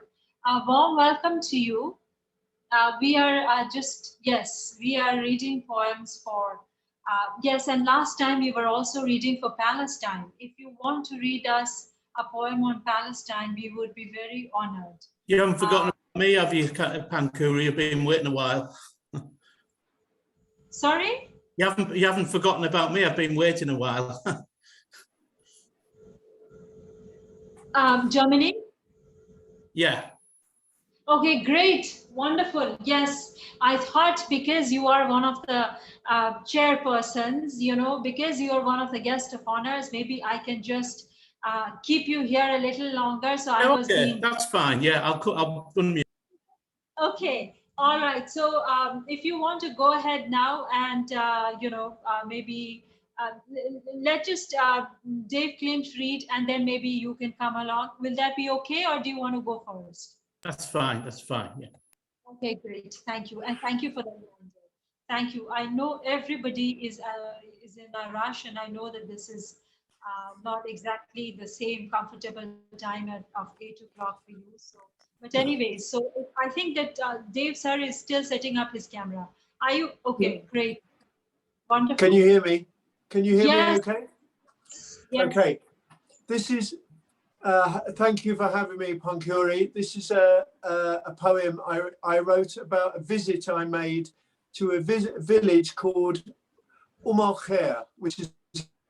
A warm welcome to you. We are we are reading poems for, yes, and last time we were also reading for Palestine. If you want to read us a poem on Palestine, we would be very honored. You haven't forgotten about me, have you, Pankhuri? You've been waiting a while. Sorry? You haven't forgotten about me. I've been waiting a while. Dominic? Yeah. Okay, great, wonderful. Yes, I thought because you are one of the chairpersons, you know, because you are one of the guest of honors, maybe I can just keep you here a little longer. So I was being... That's fine. Yeah, I'll unmute. Okay, all right. So if you want to go ahead now and, you know, maybe let's just Dave Clinch read, and then maybe you can come along. Will that be okay, or do you want to go first? That's fine. That's fine. Yeah. Okay, great. Thank you, and thank you for the reminder. Thank you. I know everybody is in a rush, and I know that this is not exactly the same comfortable time of 8 o'clock for you. So, but anyways, so I think that Dave sir is still setting up his camera. Are you okay? Great, wonderful. Can you hear me? Can you hear Yes. me? Okay. Yes. Okay. This is. Thank you for having me, Pankhuri. This is a poem I wrote about a visit I made to a village called Hondrou-Hill, which is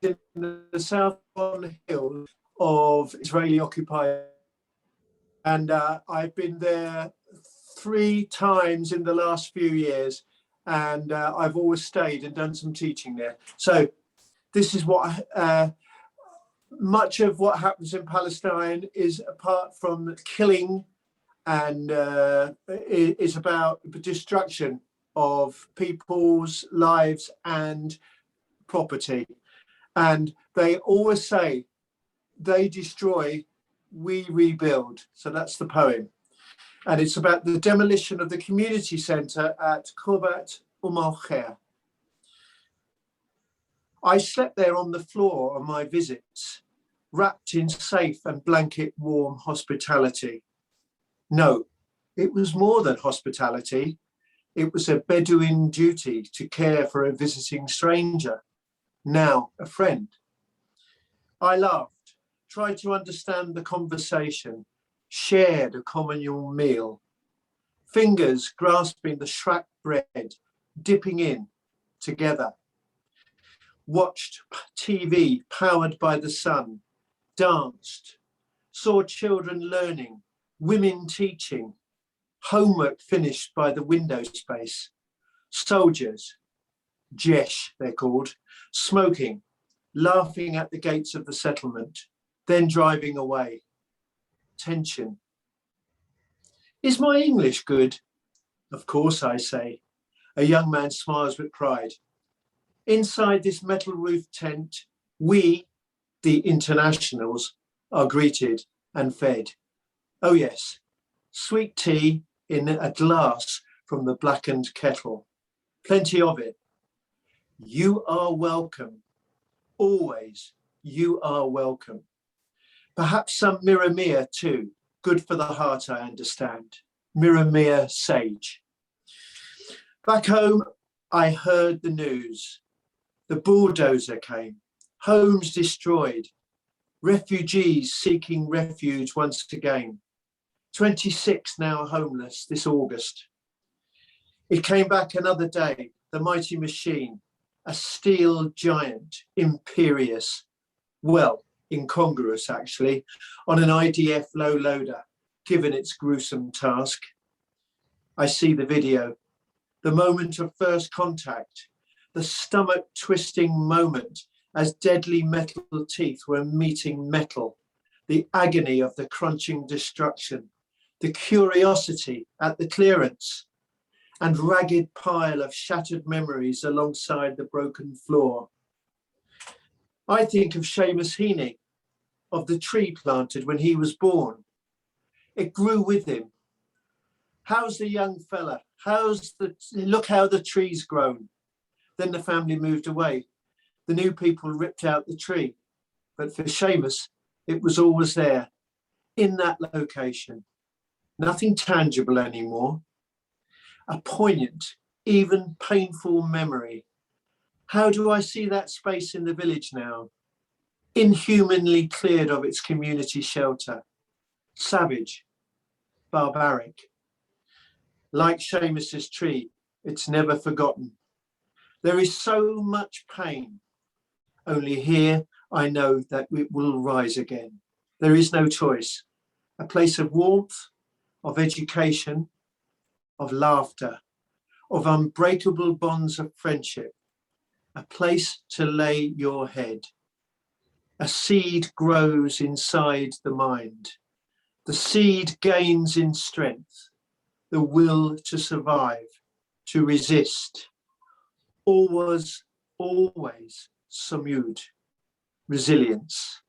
in the south Hondrou-Hill of Israeli-occupied. And I've been there 3 times in the last few years, and I've always stayed and done some teaching there. So this is what much of what happens in Palestine is, apart from killing, and is about the destruction of people's lives and property. And they always say, they destroy, we rebuild. So that's the poem. And it's about the demolition of the community centre at Hondrou-Hill. I slept there on the floor on my visits, wrapped in safe and blanket warm hospitality. No, it was more than hospitality. It was a Bedouin duty to care for a visiting stranger, now a friend. I laughed, tried to understand the conversation, shared a communal meal, fingers grasping the shrak bread, dipping in together. Watched TV powered by the sun, danced, saw children learning, women teaching, homework finished by the window space, soldiers, jesh they're called, smoking, laughing at the gates of the settlement, then driving away. Tension. Is my English good? Of course, I say. A young man smiles with pride. Inside this metal roof tent, we, the internationals, are greeted and fed. Oh yes, sweet tea in a glass from the blackened kettle. Plenty of it. You are welcome. Always, you are welcome. Perhaps some Mircea too. Good for the heart, I understand. Mircea sage. Back home, I heard the news. The bulldozer came, homes destroyed, refugees seeking refuge once again. 26 now homeless this August. It came back another day, the mighty machine, a steel giant, imperious, well, incongruous actually, on an IDF low loader, given its gruesome task. I see the video, the moment of first contact, the stomach twisting moment as deadly metal teeth were meeting metal, the agony of the crunching destruction, the curiosity at the clearance, and ragged pile of shattered memories alongside the broken floor. I think of Seamus Heaney, of the tree planted when he was born. It grew with him. How's the young fella? Look how the tree's grown. Then the family moved away. The new people ripped out the tree. But for Seamus, it was always there, in that location. Nothing tangible anymore. A poignant, even painful memory. How do I see that space in the village now? Inhumanly cleared of its community shelter. Savage, barbaric. Like Seamus's tree, it's never forgotten. There is so much pain. Only here I know that it will rise again. There is no choice. A place of warmth, of education, of laughter, of unbreakable bonds of friendship. A place to lay your head. A seed grows inside the mind. The seed gains in strength, the will to survive, to resist. Always Samud, resilience.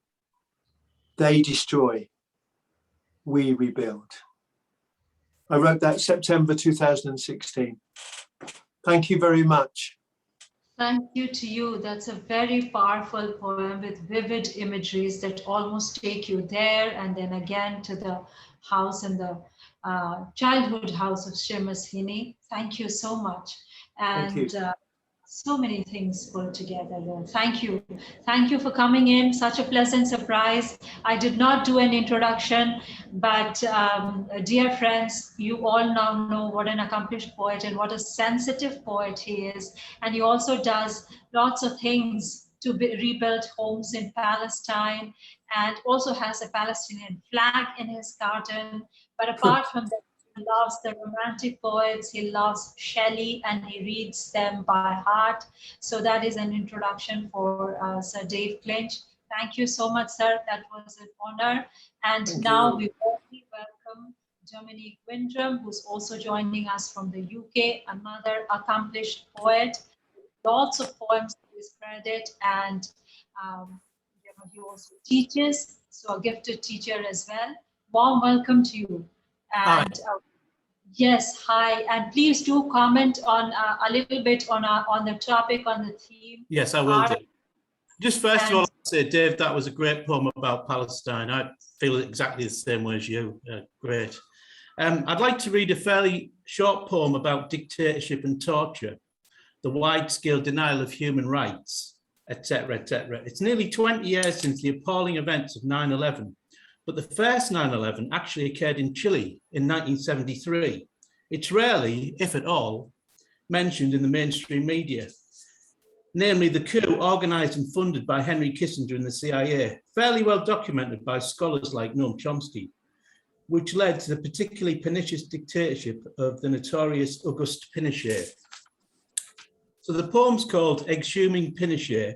They destroy, we rebuild. I wrote that September 2016. Thank you very much. Thank you to you. That's a very powerful poem with vivid imageries that almost take you there and then again to the house and the childhood house of Seamus Heaney. Thank you so much. And so many things pulled together there. Thank you. Thank you for coming in. Such a pleasant surprise. I did not do an introduction, but dear friends, you all now know what an accomplished poet and what a sensitive poet he is. And he also does lots of things to rebuild homes in Palestine and also has a Palestinian flag in his garden. But apart from that, he loves the romantic poets, he loves Shelley, and he reads them by heart. So that is an introduction for Sir Dave Clinch. Thank you so much, sir. That was an honor. And now we warmly welcome Dominic Windram, who's also joining us from the UK, another accomplished poet, lots of poems to his credit, and he also teaches, so a gifted teacher as well. Warm welcome to you. And yes, hi, and please do comment on a little bit on the topic, on the theme. Yes, I will do. Just first of all, I'll say, Dave, that was a great poem about Palestine. I feel exactly the same way as you. Great. I'd like to read a fairly short poem about dictatorship and torture, the wide-scale denial of human rights, etc., etc. It's nearly 20 years since the appalling events of 9/11. But the first 9/11 actually occurred in Chile in 1973. It's rarely, if at all, mentioned in the mainstream media, namely the coup organized and funded by Henry Kissinger and the CIA, fairly well documented by scholars like Noam Chomsky, which led to the particularly pernicious dictatorship of the notorious Auguste Pinochet. So the poem's called Exhuming Pinochet,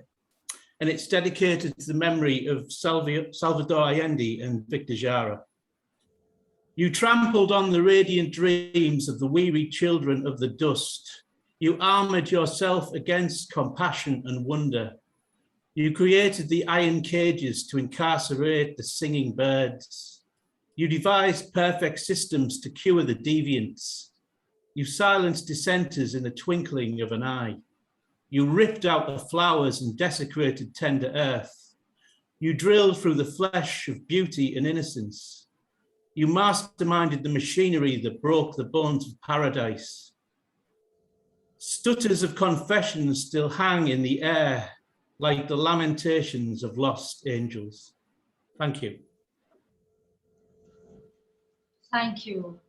and it's dedicated to the memory of Salvador Allende and Victor Jara. You trampled on the radiant dreams of the weary children of the dust. You armored yourself against compassion and wonder. You created the iron cages to incarcerate the singing birds. You devised perfect systems to cure the deviants. You silenced dissenters in the twinkling of an eye. You ripped out the flowers and desecrated tender earth. You drilled through the flesh of beauty and innocence. You masterminded the machinery that broke the bones of paradise. Stutters of confession still hang in the air like the lamentations of lost angels. Thank you. Thank you.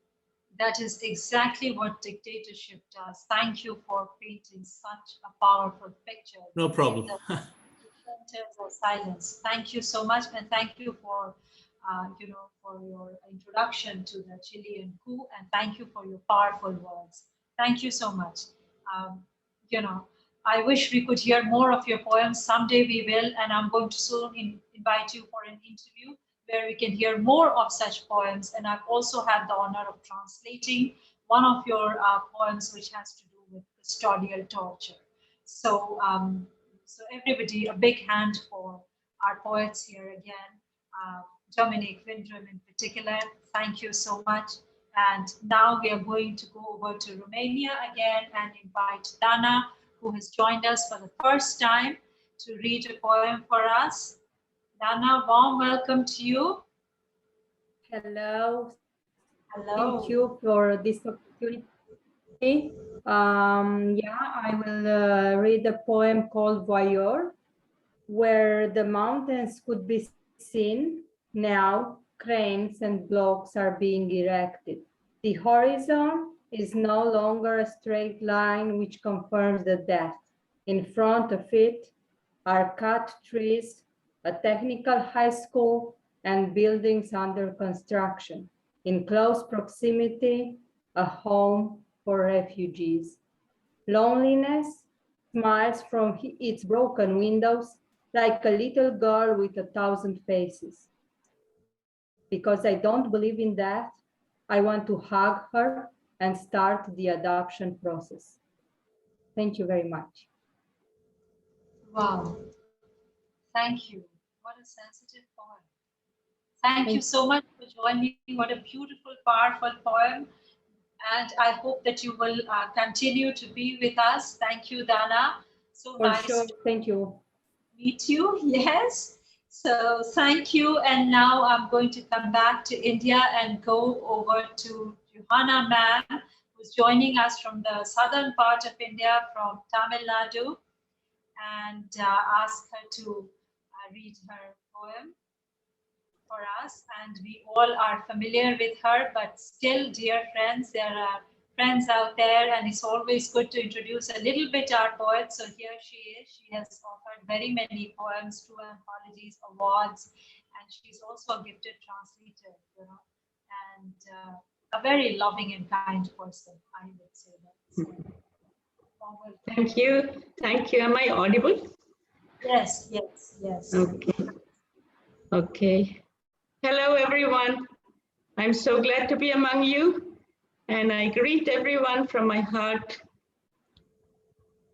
That is exactly what dictatorship does. Thank you for painting such a powerful picture. No problem. Of silence. Thank you so much, and thank you for, for your introduction to the Chilean coup, and thank you for your powerful words. Thank you so much. I wish we could hear more of your poems. Someday we will, and I'm going to soon invite you for an interview where we can hear more of such poems. And I've also had the honor of translating one of your poems, which has to do with custodial torture. So, so everybody, a big hand for our poets here again. Dominic Windram in particular, thank you so much. And now we are going to go over to Romania again and invite Dana, who has joined us for the first time, to read a poem for us. Dana, warm welcome to you. Hello. Hello. Thank you for this opportunity. I will read a poem called Voyeur, where the mountains could be seen. Now, cranes and blocks are being erected. The horizon is no longer a straight line which confirms the depth. In front of it are cut trees, a technical high school, and buildings under construction. In close proximity, a home for refugees. Loneliness smiles from its broken windows like a little girl with 1,000 faces. Because I don't believe in that, I want to hug her and start the adoption process. Thank you very much. Wow. Thank you. What a sensitive poem. Thank you so much for joining. What a beautiful, powerful poem. And I hope that you will continue to be with us. Thank you, Dana. So For nice sure. to Thank you. meet you. Yes. So thank you. And now I'm going to come back to India and go over to Johanna Mann, who's joining us from the southern part of India, from Tamil Nadu, and ask her to read her poem for us. And we all are familiar with her, but still, dear friends, there are friends out there, and it's always good to introduce a little bit our poet. So here she is. She has offered very many poems, 2 anthologies, awards, and she's also a gifted translator, and a very loving and kind person, I would say that. So, thank you. Thank you. Am I audible? Yes, yes, yes. Okay. Okay. Hello, everyone. I'm so glad to be among you, and I greet everyone from my heart.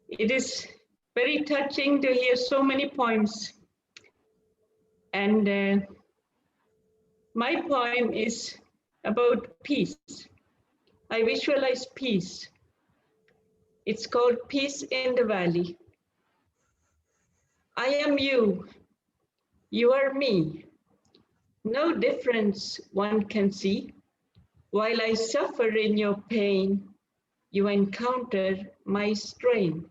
It is very touching to hear so many poems. And my poem is about peace. I visualize peace. It's called Peace in the Valley. I am you. You are me. No difference one can see. While I suffer in your pain, you encounter my strain.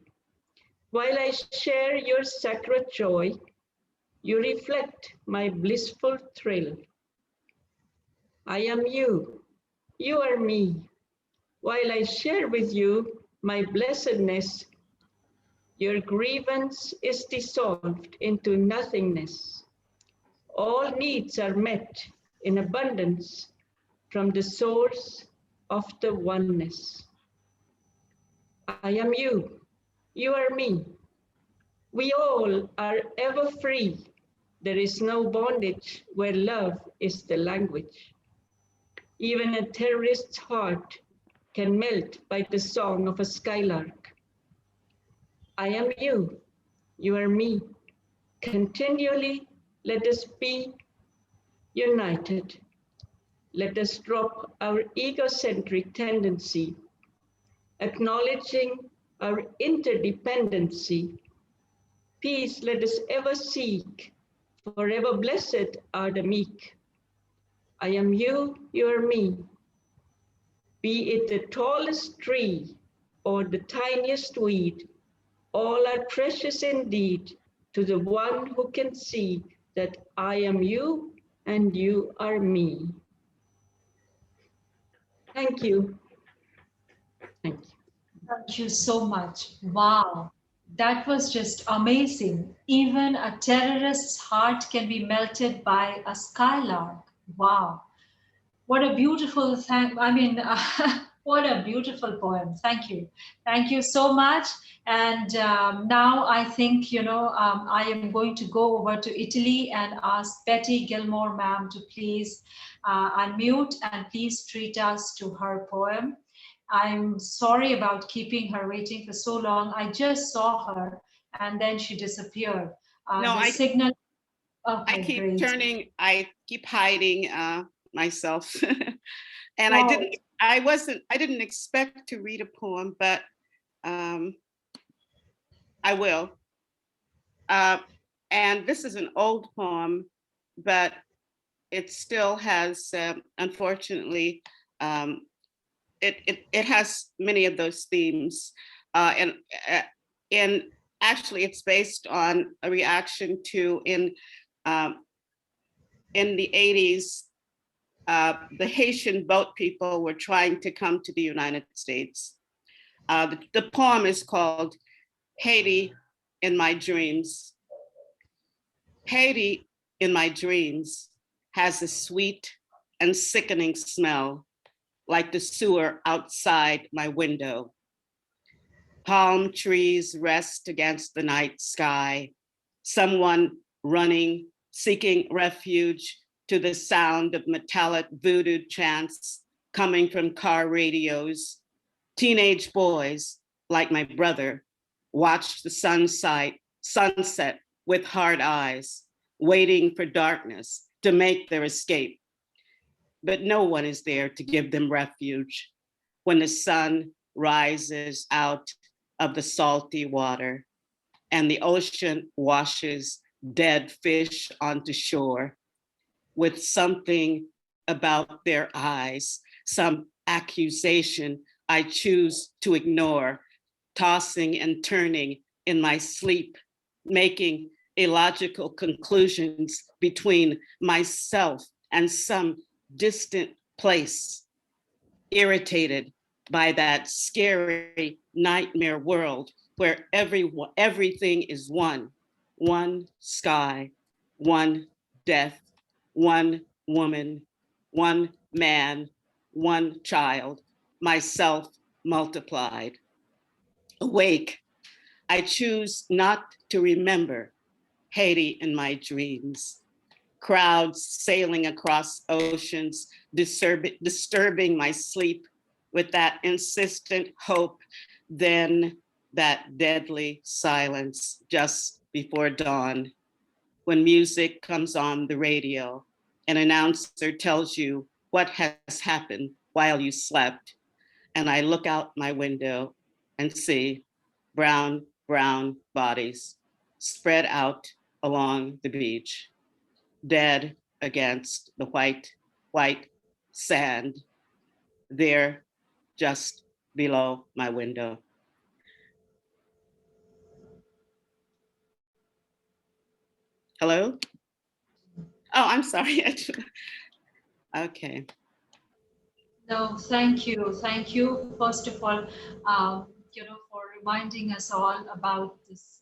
While I share your sacred joy, you reflect my blissful thrill. I am you. You are me. While I share with you my blessedness, your grievance is dissolved into nothingness. All needs are met in abundance from the source of the oneness. I am you. You are me. We all are ever free. There is no bondage where love is the language. Even a terrorist's heart can melt by the song of a skylark. I am you, you are me. Continually, let us be united. Let us drop our egocentric tendency, acknowledging our interdependency. Peace let us ever seek, forever blessed are the meek. I am you, you are me. Be it the tallest tree or the tiniest weed, all are precious indeed to the one who can see that I am you and you are me. Thank you. Thank you. Thank you so much. Wow, that was just amazing. Even a terrorist's heart can be melted by a skylark. Wow, what a beautiful thing. I mean, what a beautiful poem. Thank you. Thank you so much. And now I think, I am going to go over to Italy and ask Betty Gilmore, ma'am, to please unmute and please treat us to her poem. I'm sorry about keeping her waiting for so long. I just saw her and then she disappeared. No, the signal. Okay, I keep great. turning, I keep hiding myself. And Wow. I didn't expect to read a poem, but I will. And this is an old poem, but it still has, unfortunately, it has many of those themes. And actually it's based on a reaction to in the 80s, the Haitian boat people were trying to come to the United States. The poem is called Haiti in My Dreams. Haiti in my dreams has a sweet and sickening smell, like the sewer outside my window. Palm trees rest against the night sky. Someone running, seeking refuge to the sound of metallic voodoo chants coming from car radios. Teenage boys, like my brother, watch the sunset with hard eyes, waiting for darkness to make their escape. But no one is there to give them refuge when the sun rises out of the salty water and the ocean washes dead fish onto shore. With something about their eyes, some accusation I choose to ignore, tossing and turning in my sleep, making illogical conclusions between myself and some distant place, irritated by that scary nightmare world where everything is one sky, one death, one woman, one man, one child, myself multiplied. Awake, I choose not to remember Haiti in my dreams. Crowds sailing across oceans, disturbing my sleep with that insistent hope, then that deadly silence just before dawn, when music comes on the radio, an announcer tells you what has happened while you slept, and I look out my window and see brown bodies spread out along the beach, dead against the white sand, there just below my window. Hello? Oh, I'm sorry. Okay. No, thank you. Thank you, first of all, for reminding us all about this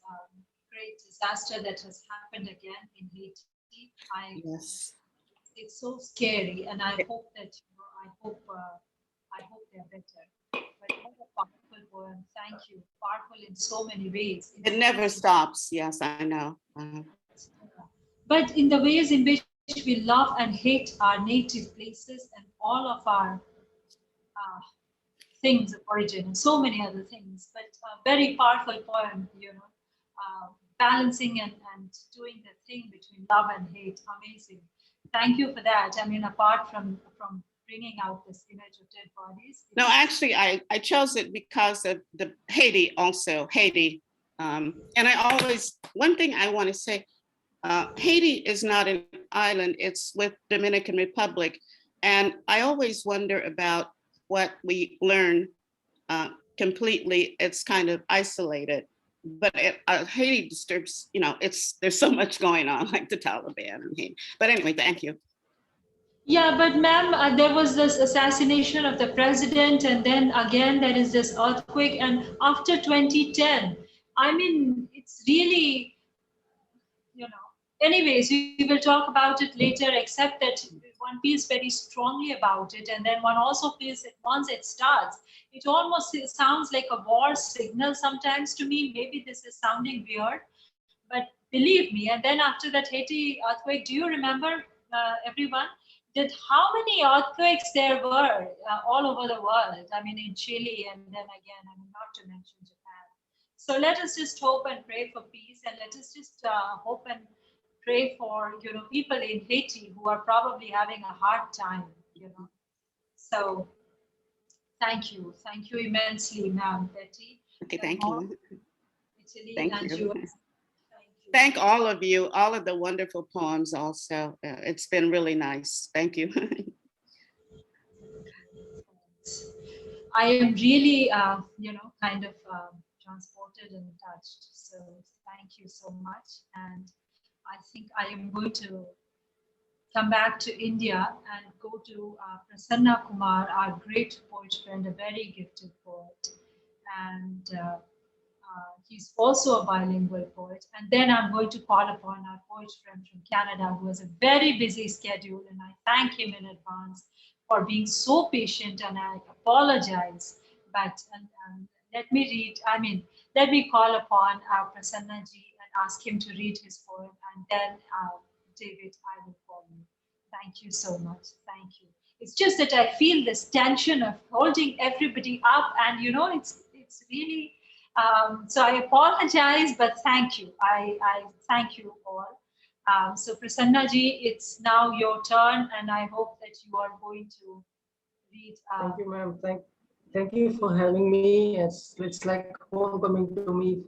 great disaster that has happened again in Haiti. Yes. It's so scary, and I hope that I hope they're better. But what a powerful poem. Thank you. Powerful in so many ways. It never stops. Yes, I know. But in the ways in which we love and hate our native places and all of our things of origin and so many other things. But a very powerful poem, balancing and doing the thing between love and hate. Amazing. Thank you for that. I mean, apart from bringing out this image of dead bodies. No, actually, I chose it because of the Haiti also, Haiti. And I always, one thing I want to say, Haiti is not an island, it's with Dominican Republic. And I always wonder about what we learn completely, it's kind of isolated. But Haiti disturbs, there's so much going on, like the Taliban and Haiti. But anyway, thank you. Yeah, but ma'am, there was this assassination of the president, and then again there is this earthquake, and after 2010, I mean, it's really, anyways, we will talk about it later, except that one feels very strongly about it, and then one also feels that once it starts, it almost sounds like a war signal sometimes to me. Maybe this is sounding weird, but believe me, and then after that Haiti earthquake, do you remember, everyone, that how many earthquakes there were all over the world? I mean, in Chile, and then again, I mean, not to mention Japan. So let us just hope and pray for peace, and let us just hope and pray for, people in Haiti who are probably having a hard time, So thank you immensely, ma'am Betty. Okay, thank you. Italy Thank and you. US. Thank all of you, all of the wonderful poems also. It's been really nice. Thank you. I am really, kind of transported and touched. So thank you so much. And I think I am going to come back to India and go to Prasanna Kumar, our great poet friend, a very gifted poet. And he's also a bilingual poet. And then I'm going to call upon our poet friend from Canada, who has a very busy schedule. And I thank him in advance for being so patient, and I apologize. But let me call upon Prasanna ji and ask him to read his poem. And then David, I will call you. Thank you so much. Thank you. It's just that I feel this tension of holding everybody up, and it's really, so I apologize, but thank you. I thank you all. So Prasanna ji, it's now your turn, and I hope that you are going to read. Thank you, ma'am. Thank you for having me. It's like homecoming to me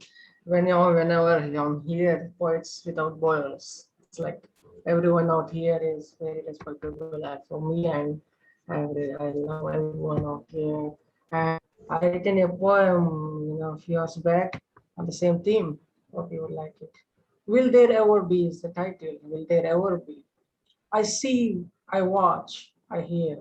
whenever I'm here, Poets Without Borders. It's like everyone out here is very respectable for me, and I love everyone out here. And I written a poem, a few years back on the same theme. Hope you would like it. Will there ever be is the title. Will there ever be? I see, I watch, I hear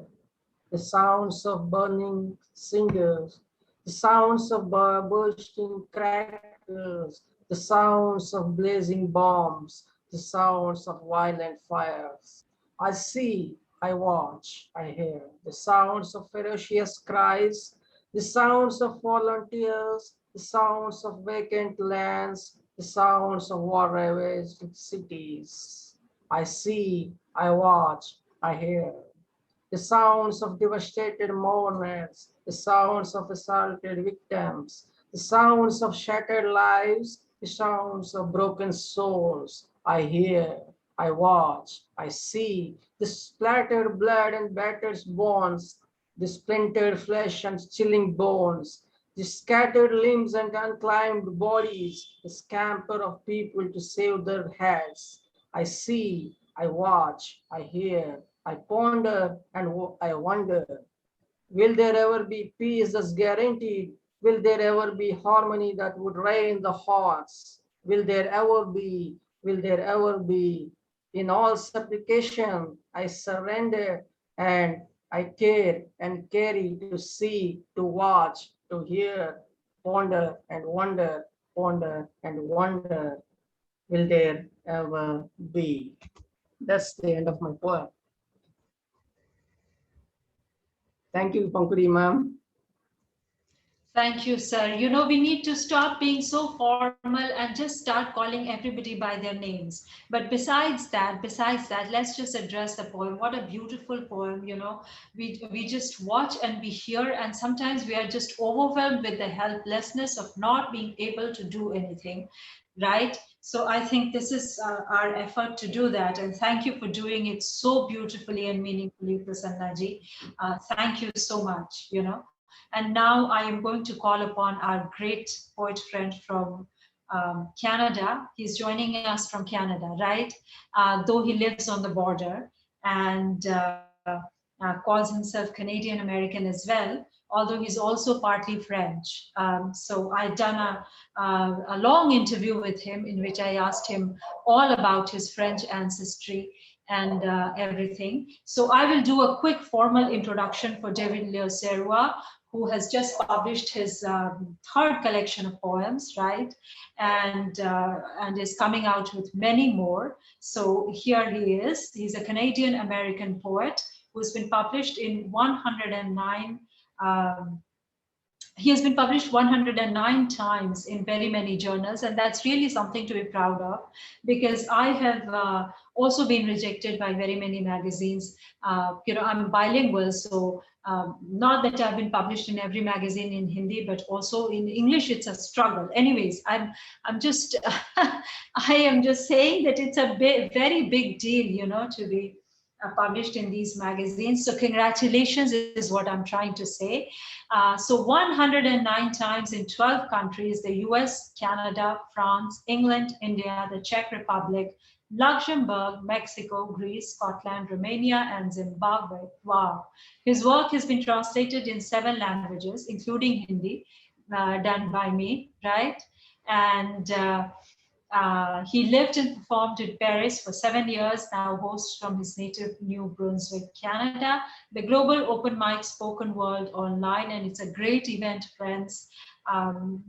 the sounds of burning cinders, the sounds of bursting crackers, the sounds of blazing bombs, the sounds of violent fires. I see, I watch, I hear the sounds of ferocious cries, the sounds of volunteers, the sounds of vacant lands, the sounds of war-ravaged cities. I see, I watch, I hear the sounds of devastated mourners, the sounds of assaulted victims, the sounds of shattered lives, the sounds of broken souls. I hear, I watch, I see the splattered blood and battered bones, the splintered flesh and chilling bones, the scattered limbs and unclimbed bodies, the scamper of people to save their heads. I see, I watch, I hear, I ponder and I wonder, will there ever be peace that's guaranteed? Will there ever be harmony that would reign in the hearts? Will there ever be? In all supplication, I surrender and I care and carry to see, to watch, to hear, ponder and wonder, ponder and wonder. Will there ever be? That's the end of my poem. Thank you, Pankhuri ma'am. Thank you, sir. You know, we need to stop being so formal and just start calling everybody by their names. But besides that, let's just address the poem. What a beautiful poem, you know. We just watch and we hear, and sometimes we are just overwhelmed with the helplessness of not being able to do anything, right? So I think this is our effort to do that. And thank you for doing it so beautifully and meaningfully, Prasannaji. Thank you so much, you know. And now I am going to call upon our great poet friend from Canada. He's joining us from Canada, right? Though he lives on the border and calls himself Canadian American as well, although he's also partly French. So I've done a long interview with him in which I asked him all about his French ancestry and everything. So I will do a quick formal introduction for David Leoserua, who has just published his third collection of poems, right? And is coming out with many more. So here he is. He's a Canadian American poet who's been published in 109 he has been published 109 times in very many journals, and that's really something to be proud of, because I have also been rejected by very many magazines. You know, I'm bilingual, so not that I've been published in every magazine in Hindi, but also in English, it's a struggle. Anyways, I'm just, I am just saying that it's a very big deal, you know, to be published in these magazines. So congratulations is what I'm trying to say. So 109 times in 12 countries, the US, Canada, France, England, India, the Czech Republic, Luxembourg, Mexico, Greece, Scotland, Romania, and Zimbabwe. Wow. His work has been translated in 7 languages, including Hindi, done by me, right? And he lived and performed in Paris for 7 years, now hosts from his native New Brunswick, Canada, the Global Open Mic Spoken World online, and it's a great event, friends.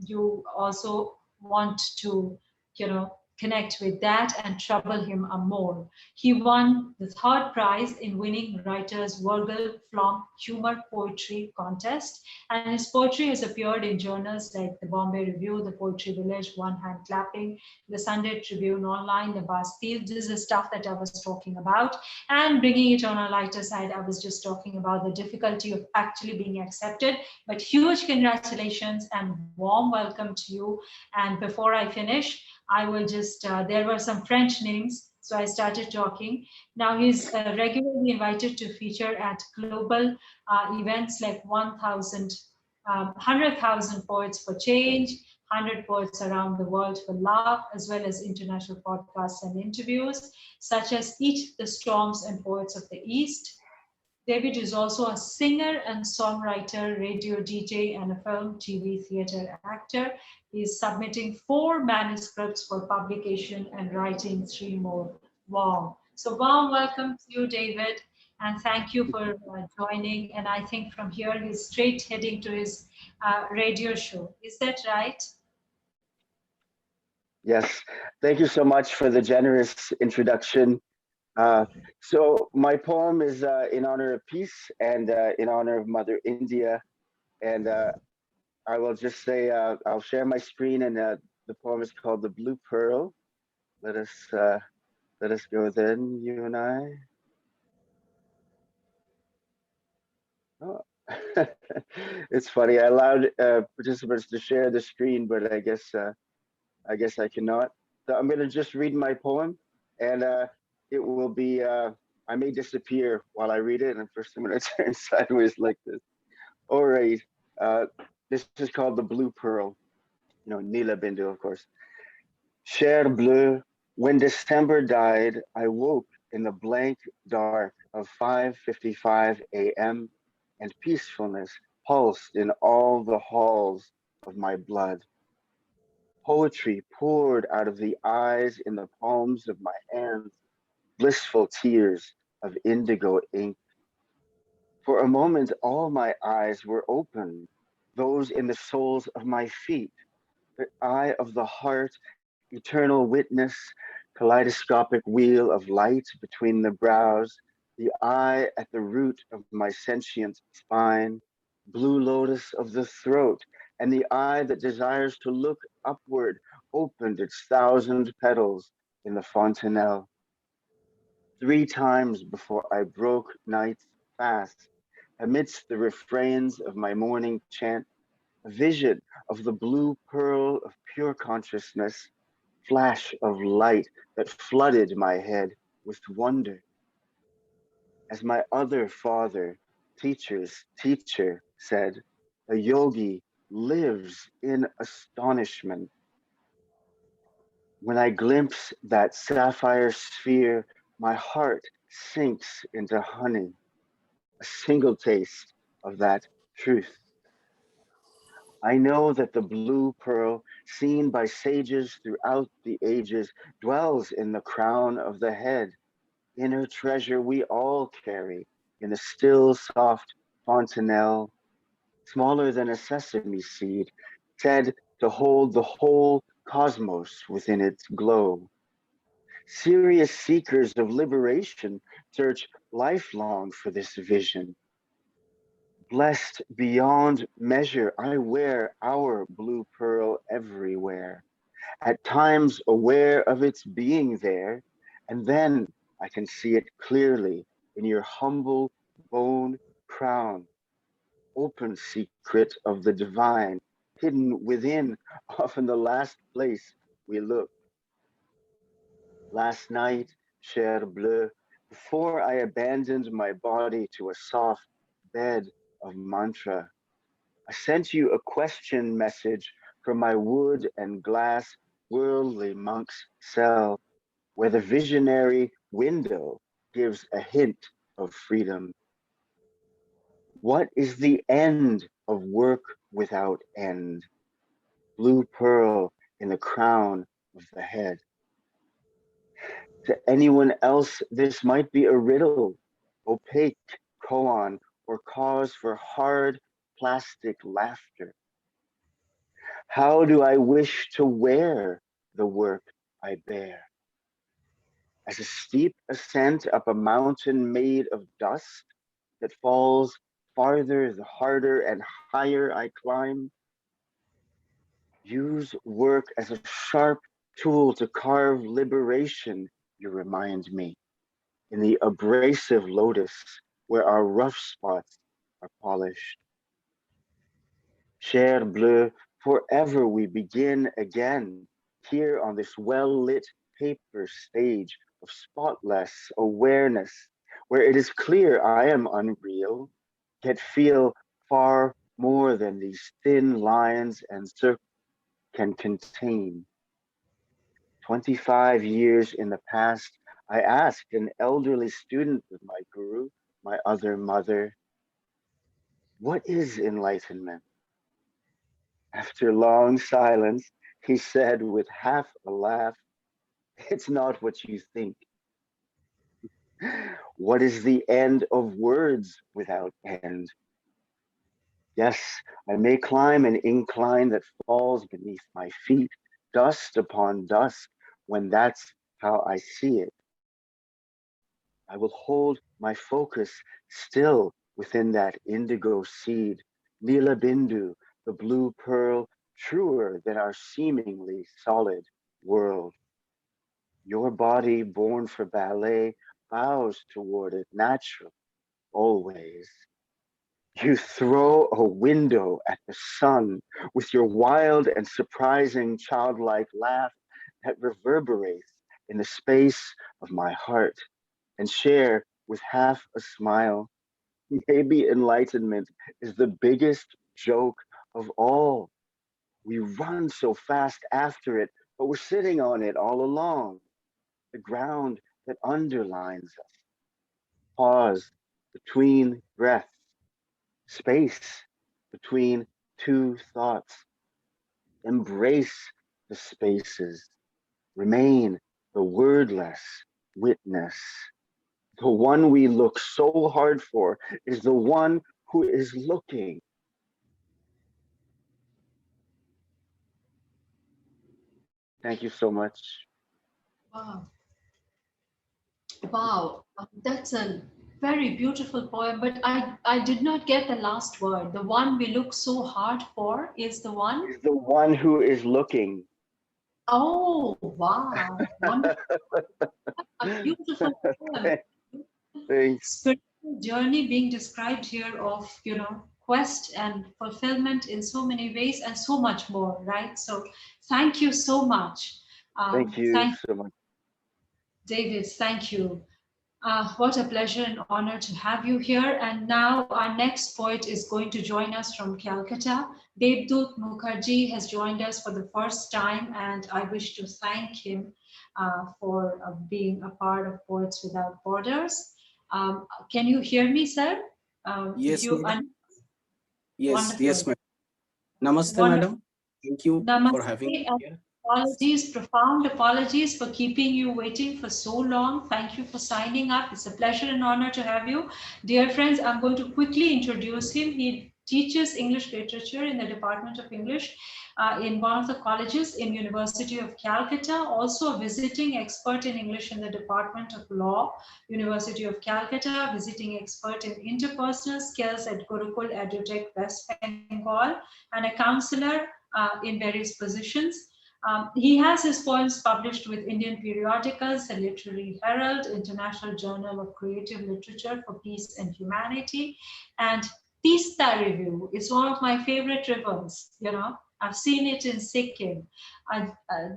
You also want to, you know, connect with that and trouble him more. He won the 3rd prize in winning Writers' Wurgle Flom Humor Poetry Contest, and his poetry has appeared in journals like the Bombay Review, the Poetry Village, One Hand Clapping, the Sunday Tribune Online, the Bastille. This is the stuff that I was talking about. And bringing it on a lighter side, I was just talking about the difficulty of actually being accepted, but huge congratulations and warm welcome to you. And before I finish, I will just, there were some French names, so I started talking. Now he's regularly invited to feature at global events like 100,000 Poets for Change, 100 Poets Around the World for Love, as well as international podcasts and interviews, such as Eat the Storms and Poets of the East. David is also a singer and songwriter, radio DJ, and a film, TV, theater actor. He's submitting 4 manuscripts for publication and writing 3 more. Wow. So warm welcome to you, David, and thank you for joining. And I think from here, he's straight heading to his radio show. Is that right? Yes. Thank you so much for the generous introduction. So my poem is in honor of peace and in honor of Mother India. And I will just say, I'll share my screen, and the poem is called The Blue Pearl. Let us go then, you and I. Oh. It's funny, I allowed participants to share the screen, but I guess I cannot. So I'm gonna just read my poem, and it will be, I may disappear while I read it, and first I'm gonna turn sideways like this. All right, this is called The Blue Pearl, you know, Neela Bindu, of course. Cher bleu, when December died, I woke in the blank dark of 5:55 a.m. and peacefulness pulsed in all the halls of my blood. Poetry poured out of the eyes in the palms of my hands, blissful tears of indigo ink. For a moment, all my eyes were open, those in the soles of my feet, the eye of the heart, eternal witness, kaleidoscopic wheel of light between the brows, the eye at the root of my sentient spine, blue lotus of the throat, and the eye that desires to look upward opened its 1,000 petals in the fontanelle. 3 times before I broke night's fast, amidst the refrains of my morning chant, a vision of the blue pearl of pure consciousness, flash of light that flooded my head with wonder. As my other father, teacher's teacher, said, a yogi lives in astonishment. When I glimpse that sapphire sphere, my heart sinks into honey, a single taste of that truth. I know that the blue pearl, seen by sages throughout the ages, dwells in the crown of the head, inner treasure we all carry in the still soft fontanelle, smaller than a sesame seed, said to hold the whole cosmos within its glow. Serious seekers of liberation search lifelong for this vision. Blessed beyond measure, I wear our blue pearl everywhere, at times aware of its being there, and then I can see it clearly in your humble bone crown, open secret of the divine, hidden within, often the last place we look. Last night, Cher Bleu, before I abandoned my body to a soft bed of mantra, I sent you a question message from my wood and glass worldly monk's cell, where the visionary window gives a hint of freedom. What is the end of work without end? Blue pearl in the crown of the head. To anyone else, this might be a riddle, opaque koan, or cause for hard plastic laughter. How do I wish to wear the work I bear? As a steep ascent up a mountain made of dust that falls farther the harder and higher I climb. Use work as a sharp tool to carve liberation, you remind me, in the abrasive lotus where our rough spots are polished. Cher Bleu, forever we begin again, here on this well-lit paper stage of spotless awareness, where it is clear I am unreal, yet feel far more than these thin lines and circles can contain. 25 years in the past, I asked an elderly student of my guru, my other mother, what is enlightenment? After long silence, he said with half a laugh, it's not what you think. What is the end of words without end? Yes, I may climb an incline that falls beneath my feet, dust upon dust, when that's how I see it. I will hold my focus still within that indigo seed, Neela Bindu, the blue pearl, truer than our seemingly solid world. Your body born for ballet bows toward it natural, always. You throw a window at the sun with your wild and surprising childlike laugh that reverberates in the space of my heart and share with half a smile. Maybe enlightenment is the biggest joke of all. We run so fast after it, but we're sitting on it all along, the ground that underlines us. Pause between breaths, space between two thoughts. Embrace the spaces. Remain the wordless witness. The one we look so hard for is the one who is looking. Thank you so much. Wow. Wow, that's an Very beautiful poem, but I did not get the last word. The one we look so hard for is the one? Is the one who is looking. Oh, wow. Wonderful. A beautiful poem. Thanks. Spiritual journey being described here of, quest and fulfillment in so many ways and so much more, right? So thank you so much. Thank you so much. David, thank you. What a pleasure and honor to have you here. And now our next poet is going to join us from Calcutta. Devdut Mukherjee has joined us for the first time, and I wish to thank him for being a part of Poets Without Borders. Can you hear me, sir? Yes, madam. Yes, Wonderful. yes, madam. Namaste, Wonderful. madam. Thank you for having me here. Apologies, profound apologies for keeping you waiting for so long. Thank you for signing up. It's a pleasure and honor to have you. Dear friends, I'm going to quickly introduce him. He teaches English literature in the Department of English in one of the colleges in University of Calcutta, also a visiting expert in English in the Department of Law, University of Calcutta, visiting expert in interpersonal skills at Gurukul EduTech West Bengal, and a counselor in various positions. He has his poems published with Indian periodicals, the Literary Herald, International Journal of Creative Literature for Peace and Humanity, and Tista Review is one of my favorite rivers. I've seen it in Sikkim.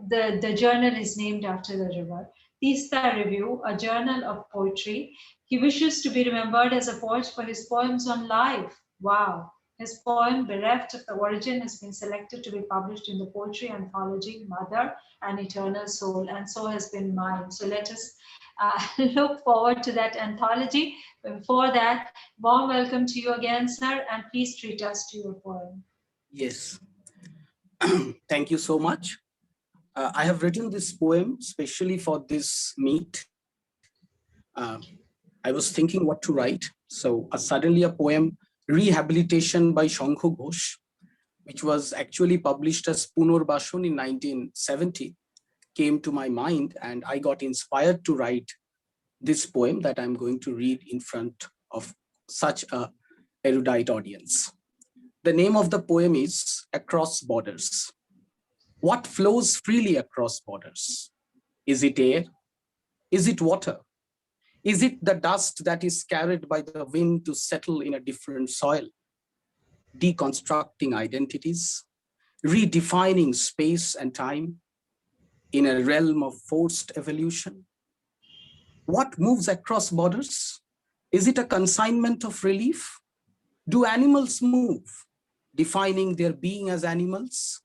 The journal is named after the river. Tista Review, a journal of poetry. He wishes to be remembered as a poet for his poems on life. Wow. His poem, Bereft of the Origin, has been selected to be published in the poetry anthology, Mother and Eternal Soul, and so has been mine. So let us look forward to that anthology. Before that, warm welcome to you again, sir, and please treat us to your poem. Yes. Thank you so much. I have written this poem specially for this meet. I was thinking what to write. So suddenly a poem, Rehabilitation by Shankhu Ghosh, which was actually published as Punorbashon in 1970, came to my mind, and I got inspired to write this poem that I'm going to read in front of such a erudite audience. The name of the poem is Across Borders. What flows freely across borders? Is it air? Is it water? Is it the dust that is carried by the wind to settle in a different soil? Deconstructing identities, redefining space and time in a realm of forced evolution. What moves across borders? Is it a consignment of relief? Do animals move, defining their being as animals?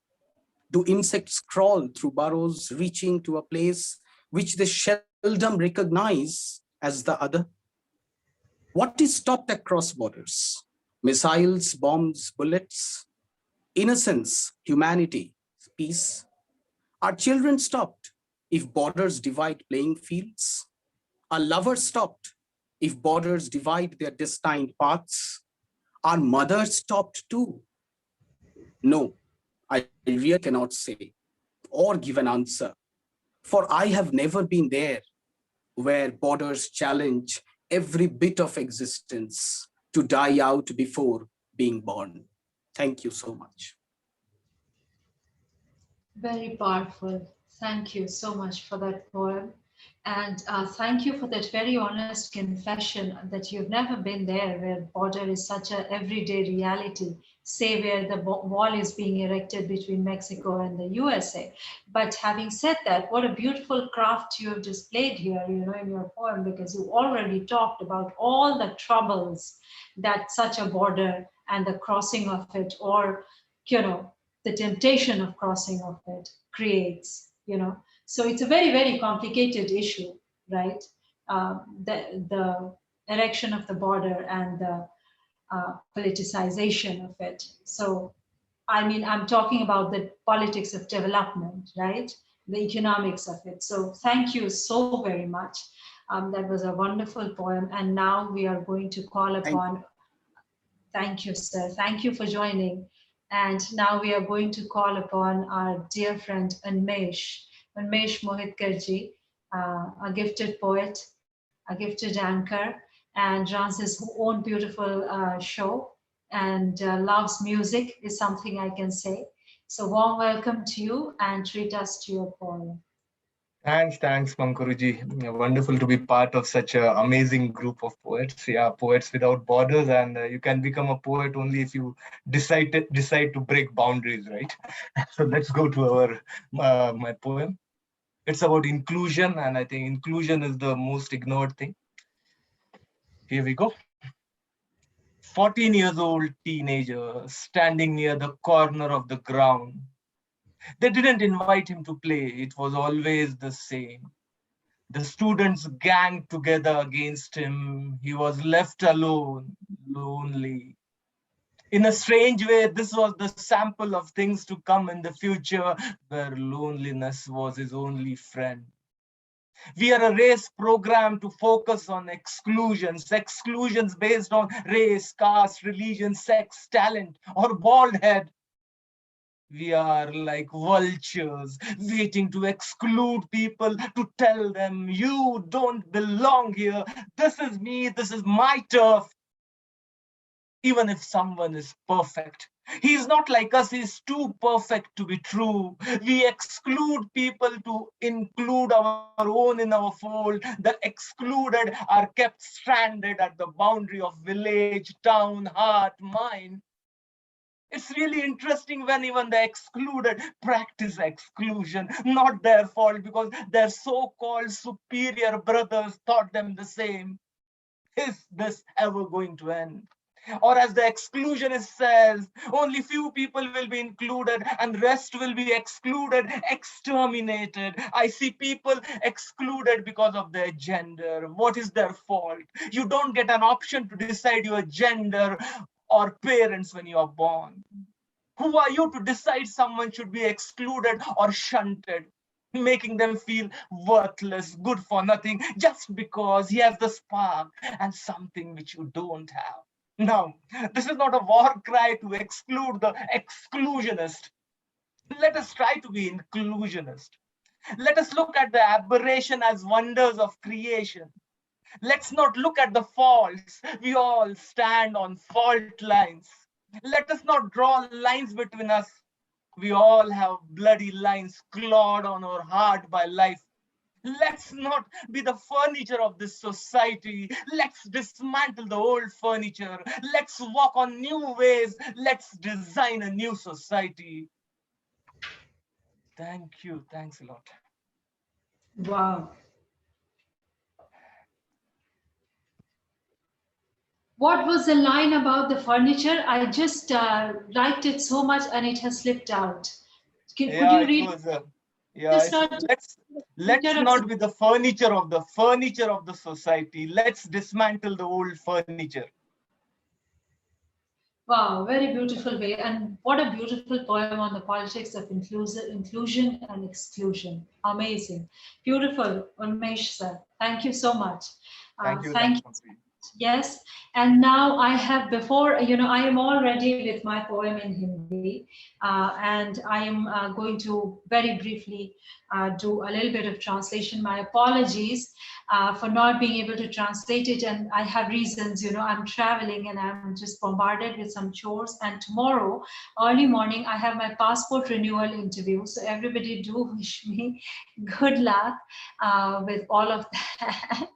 Do insects crawl through burrows, reaching to a place which they seldom recognize as the other? What is stopped across borders? Missiles, bombs, bullets, innocence, humanity, peace. Are children stopped if borders divide playing fields? Are lovers stopped if borders divide their destined paths? Are mothers stopped too? No, I really cannot say or give an answer, for I have never been there where borders challenge every bit of existence to die out before being born. Thank you so much. Very powerful. Thank you so much for that poem. And thank you for that very honest confession that you've never been there where border is such an everyday reality, say where the wall is being erected between Mexico and the USA. But having said that, what a beautiful craft you have displayed here, in your poem, because you already talked about all the troubles that such a border and the crossing of it, or, the temptation of crossing of it creates, So it's a very, very complicated issue, right? The erection of the border and the politicization of it. So, I'm talking about the politics of development, right? The economics of it. So thank you so very much. That was a wonderful poem. And now we are going to call upon, thank you, sir. Thank you for joining. And now we are going to call upon our dear friend, Unmesh Mohitkarji, a gifted poet, a gifted anchor, and Francis, who own beautiful show and loves music, is something I can say. So warm welcome to you, and treat us to your poem. Thanks, Pankhuri. Wonderful to be part of such an amazing group of poets. Yeah, poets without borders, and you can become a poet only if you decide to break boundaries, right? So let's go to our my poem. It's about inclusion, and I think inclusion is the most ignored thing. Here we go. 14 years old teenager standing near the corner of the ground. They didn't invite him to play. It was always the same. The students ganged together against him. He was left alone, lonely. In a strange way, this was the sample of things to come in the future, where loneliness was his only friend. We are a race programmed to focus on exclusions based on race, caste, religion, sex, talent, or bald head. We are like vultures waiting to exclude people, to tell them, you don't belong here. This is me, this is my turf. Even if someone is perfect, he's not like us, he's too perfect to be true. We exclude people to include our own in our fold. The excluded are kept stranded at the boundary of village, town, heart, mind. It's really interesting when even the excluded practice exclusion, not their fault, because their so-called superior brothers taught them the same. Is this ever going to end? Or as the exclusionist says, only few people will be included and rest will be excluded, exterminated. I see people excluded because of their gender. What is their fault? You don't get an option to decide your gender or parents when you are born. Who are you to decide someone should be excluded or shunted, making them feel worthless, good for nothing, just because he has the spark and something which you don't have? No, this is not a war cry to exclude the exclusionist. Let us try to be inclusionist. Let us look at the aberration as wonders of creation. Let's not look at the faults. We all stand on fault lines. Let us not draw lines between us. We all have bloody lines clawed on our heart by life. Let's not be the furniture of this society. Let's dismantle the old furniture. Let's walk on new ways. Let's design a new society. Thank you. Thanks a lot. Wow. What was the line about the furniture? I just liked it so much and it has slipped out. Could you read? Let's not be the furniture of the society. Let's dismantle the old furniture. Wow, very beautiful way. And what a beautiful poem on the politics of inclusion and exclusion. Amazing. Beautiful, Unmesh sir. Thank you so much. Thank you. Yes, and now I have before, I am all ready with my poem in Hindi, and I am going to very briefly do a little bit of translation. My apologies for not being able to translate it, and I have reasons, I'm traveling and I'm just bombarded with some chores, and tomorrow, early morning, I have my passport renewal interview, so everybody do wish me good luck with all of that.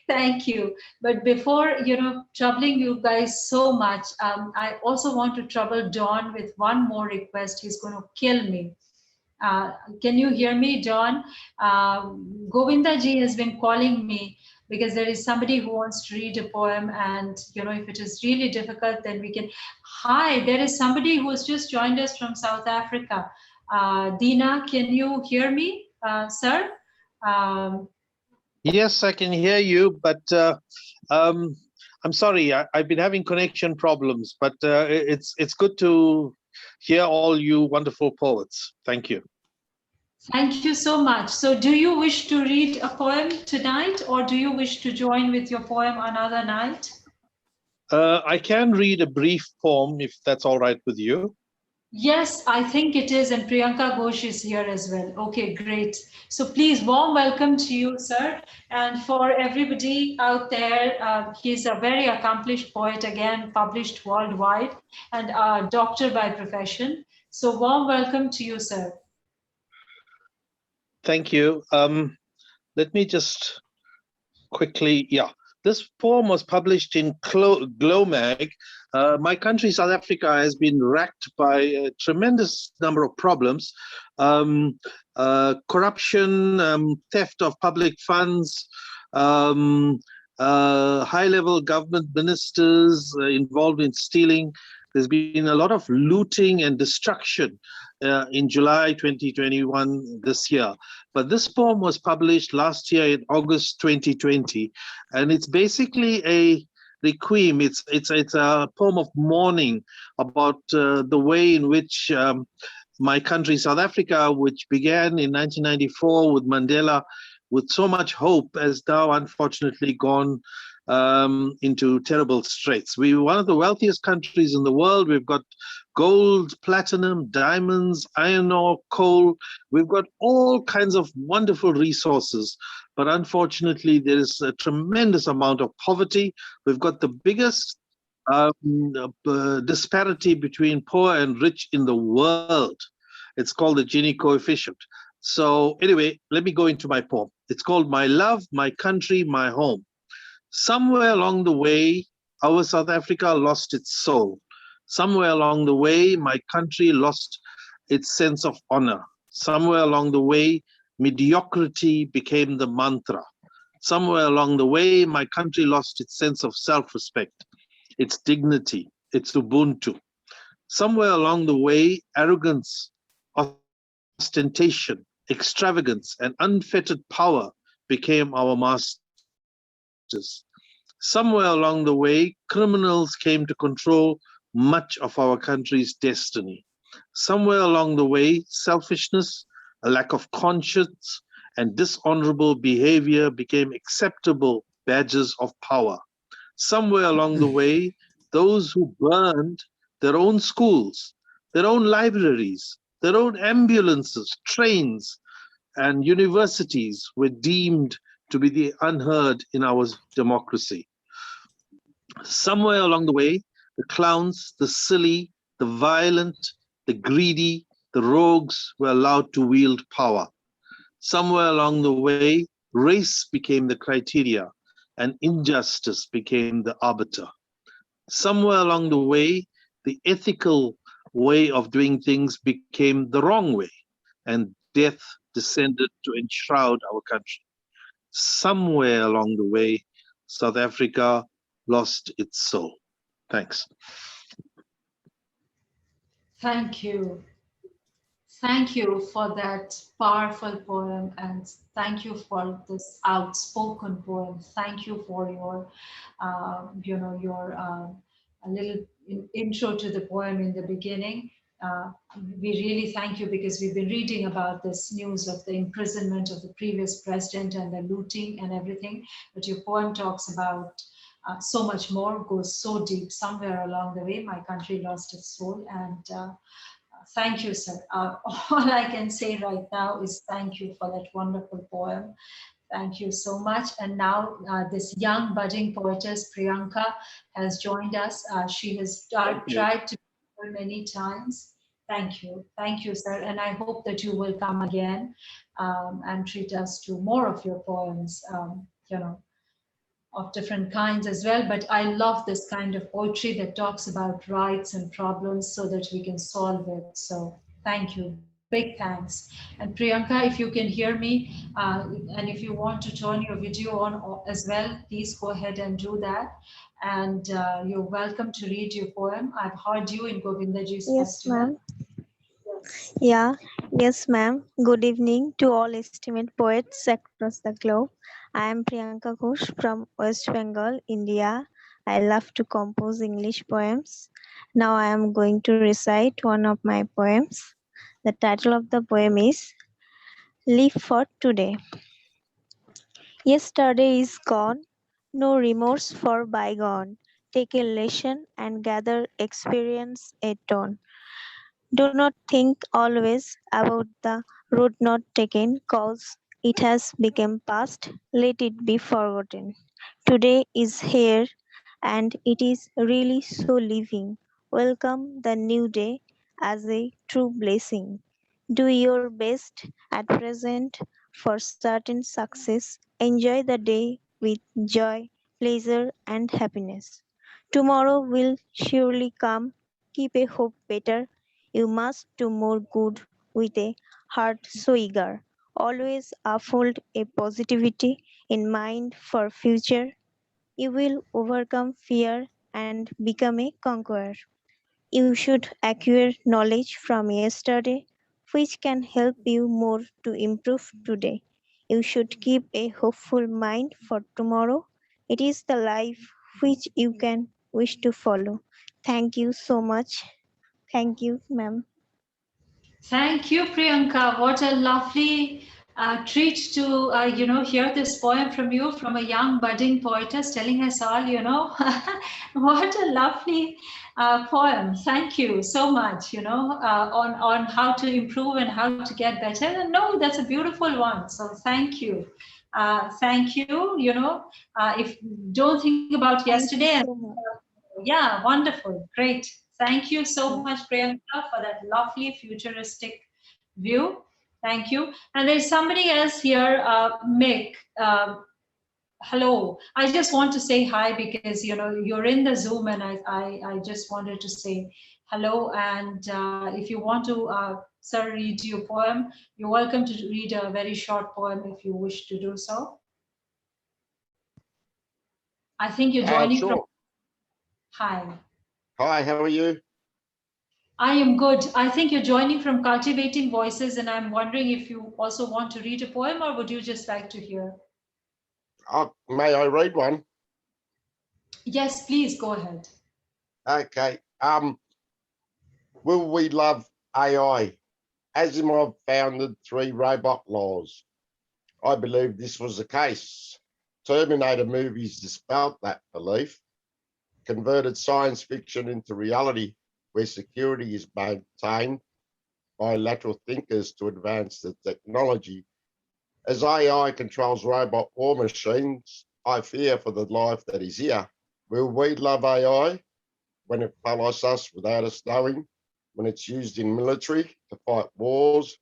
Thank you. But before, troubling you guys so much, I also want to trouble Dawn with one more request. He's going to kill me. Can you hear me, Dawn? Govinda ji has been calling me because there is somebody who wants to read a poem, and if it is really difficult, then we can. Hi, there is somebody who has just joined us from South Africa. Dina, can you hear me, sir? Yes, I can hear you, but I'm sorry, I've been having connection problems, but it's good to hear all you wonderful poets. Thank you. Thank you so much. So do you wish to read a poem tonight, or do you wish to join with your poem another night? I can read a brief poem if that's all right with you. Yes, I think it is, and Priyanka Ghosh is here as well. Okay, great. So please, warm welcome to you, sir. And for everybody out there, he's a very accomplished poet, again, published worldwide, and a doctor by profession. So warm welcome to you, sir. Thank you. Let me just quickly, this poem was published in Glow Mag. My country, South Africa, has been racked by a tremendous number of problems. Corruption, theft of public funds, high-level government ministers involved in stealing. There's been a lot of looting and destruction in July 2021 this year. But this poem was published last year in August 2020, and it's basically a requiem. It's a poem of mourning about the way in which my country, South Africa, which began in 1994 with Mandela, with so much hope, has now unfortunately gone into terrible straits. We were one of the wealthiest countries in the world. We've got gold, platinum, diamonds, iron ore, coal. We've got all kinds of wonderful resources. But unfortunately, there is a tremendous amount of poverty. We've got the biggest disparity between poor and rich in the world. It's called the Gini coefficient. So anyway, let me go into my poem. It's called My Love, My Country, My Home. Somewhere along the way, our South Africa lost its soul. Somewhere along the way, my country lost its sense of honor. Somewhere along the way, mediocrity became the mantra. Somewhere along the way, my country lost its sense of self-respect, its dignity, its Ubuntu. Somewhere along the way, arrogance, ostentation, extravagance, and unfettered power became our masters. Somewhere along the way, criminals came to control much of our country's destiny. Somewhere along the way, selfishness, a lack of conscience, and dishonorable behavior became acceptable badges of power. Somewhere along the way, those who burned their own schools, their own libraries, their own ambulances, trains, and universities were deemed to be the unheard in our democracy. Somewhere along the way, the clowns, the silly, the violent, the greedy, the rogues were allowed to wield power. Somewhere along the way, race became the criteria and injustice became the arbiter. Somewhere along the way, the ethical way of doing things became the wrong way, and death descended to enshroud our country. Somewhere along the way, South Africa lost its soul. Thanks. Thank you. Thank you for that powerful poem, and thank you for this outspoken poem. Thank you for your, a little intro to the poem in the beginning. We really thank you because we've been reading about this news of the imprisonment of the previous president and the looting and everything. But your poem talks about so much more, goes so deep. Somewhere along the way, my country lost its soul, and thank you, sir. All I can say right now is thank you for that wonderful poem. Thank you so much. And now this young budding poetess, Priyanka, has joined us. She has tried to be many times. Thank you. Thank you, sir. And I hope that you will come again and treat us to more of your poems, of different kinds as well. But I love this kind of poetry that talks about rights and problems so that we can solve it. So thank you. Big thanks. And Priyanka, if you can hear me, and if you want to turn your video on as well, please go ahead and do that. And you're welcome to read your poem. I've heard you in Govindaji's festival. Ma'am. Yeah, yes, ma'am. Good evening to all esteemed poets across the globe. I am Priyanka Ghosh from West Bengal, India. I love to compose English poems. Now I am going to recite one of my poems. The title of the poem is Live for Today. Yesterday is gone, no remorse for bygone. Take a lesson and gather experience a tone. Do not think always about the road not taken, cause it has become past. Let it be forgotten. Today is here and it is really so living. Welcome the new day as a true blessing. Do your best at present for certain success. Enjoy the day with joy, pleasure, and happiness. Tomorrow will surely come. Keep a hope better. You must do more good with a heart so eager. Always uphold a positivity in mind for future. You will overcome fear and become a conqueror. You should acquire knowledge from yesterday, which can help you more to improve today. You should keep a hopeful mind for tomorrow. It is the life which you can wish to follow. Thank you so much. Thank you, ma'am. Thank you, Priyanka. What a lovely treat to hear this poem from you, from a young budding poetess telling us all. What a lovely poem. Thank you so much. On how to improve and how to get better. And no, that's a beautiful one. So thank you. Thank you. If don't think about yesterday. Thank you so much. Yeah, wonderful. Great. Thank you so much, Priyanka, for that lovely futuristic view. Thank you. And there's somebody else here, Mick. Hello. I just want to say hi because you're in the Zoom, and I just wanted to say hello. And if you want to, sir, read your poem, you're welcome to read a very short poem if you wish to do so. I think you're joining from. Hi. Hi, how are you? I am good. I think you're joining from Cultivating Voices, and I'm wondering if you also want to read a poem, or would you just like to hear? May I read one? Yes, please go ahead. Okay. Will we love AI? Asimov founded 3 robot laws. I believe this was the case. Terminator movies dispelled that belief, converted science fiction into reality where security is maintained by lateral thinkers to advance the technology. As AI controls robot war machines, I fear for the life that is here. Will we love AI when it follows us without us knowing, when it's used in military to fight wars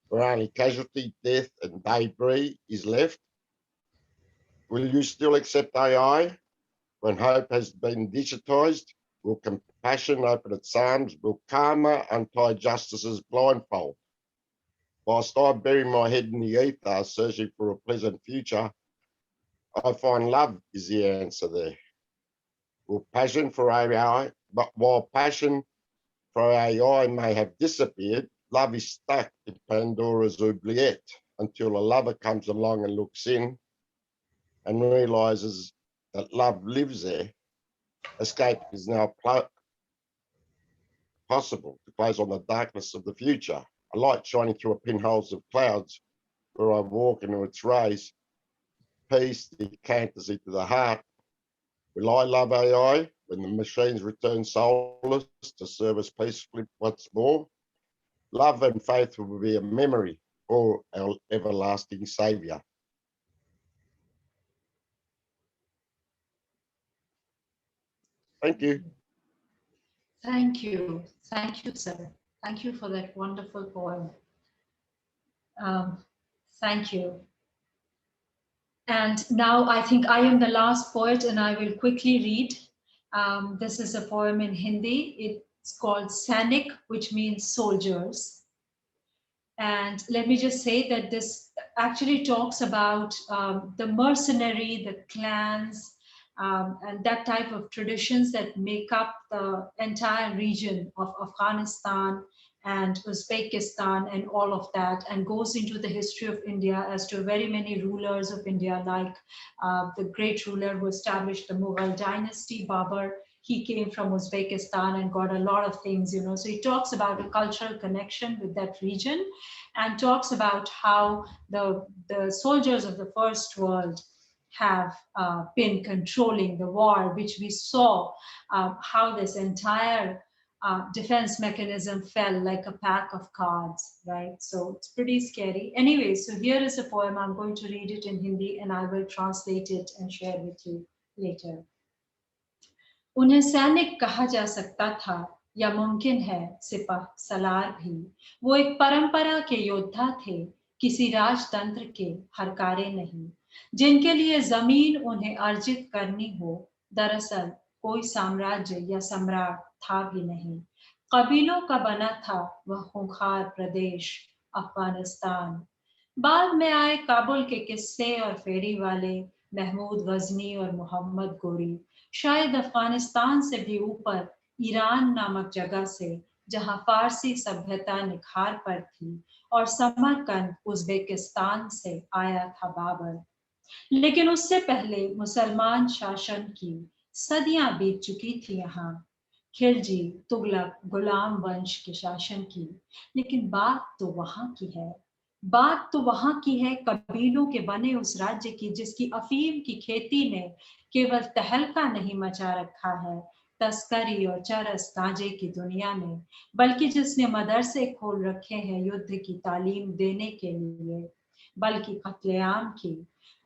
where only casualty, death, and debris is left? Will you still accept AI when hope has been digitized? Will compassion open its arms? Will karma untie justice's blindfold? Whilst I bury my head in the ether, searching for a pleasant future, I find love is the answer there. Will passion for AI, but while passion for AI may have disappeared, love is stuck in Pandora's oubliette until a lover comes along and looks in and realizes that love lives there. Escape is now possible to close on the darkness of the future. A light shining through a pinholes of clouds where I walk into its rays. Peace decanters into the heart. Will I love AI when the machines return soulless to serve us peacefully once more? Love and faith will be a memory for our everlasting Saviour. Thank you. Thank you. Thank you, sir. Thank you for that wonderful poem. Thank you. And now I think I am the last poet, and I will quickly read. This is a poem in Hindi. It's called Sainik, which means soldiers. And let me just say that this actually talks about the mercenary, the clans, and that type of traditions that make up the entire region of Afghanistan and Uzbekistan and all of that, and goes into the history of India as to very many rulers of India, like the great ruler who established the Mughal dynasty, Babur. He came from Uzbekistan and got a lot of things, So he talks about a cultural connection with that region, and talks about how the soldiers of the First World have been controlling the war, which we saw how this entire defense mechanism fell like a pack of cards, right? So it's pretty scary. Anyway, so here is a poem. I'm going to read it in Hindi and I will translate it and share with you later. उन्हें सैनिक कहा जा सकता था या मुमकिन है सिपाह सलार भी। वो एक परंपरा के योद्धा थे, किसी राजतंत्र के हरकारे नहीं, जिनके लिए जमीन उन्हें अर्जित करनी हो। दरअसल कोई साम्राज्य या सम्राट था भी नहीं, कबीलों का बना था वह खूंखार प्रदेश अफगानिस्तान। बाद में आए काबुल के किस्से और फेरी वाले, महमूद गजनी और मोहम्मद गोरी। शायद अफगानिस्तान से भी ऊपर ईरान नामक जगह से, जहां फारसी सभ्यता निखार पर थी, और समरकंद उज्बेकिस्तान से आया था बाबर। लेकिन उससे पहले मुसलमान शासन की सदियां बीत चुकी थी यहाँ, खिलजी तुगलक गुलाम वंश के शासन की। लेकिन बात तो वहां की है, बात तो वहां की है कबीलों के बने उस राज्य की, जिसकी अफीम की खेती ने केवल तहलका नहीं मचा रखा है तस्करी और चरस गांजे की दुनिया में, बल्कि जिसने मदरसे खोल रखे हैं युद्ध की तालीम देने के लिए, बल्कि कत्लेआम की।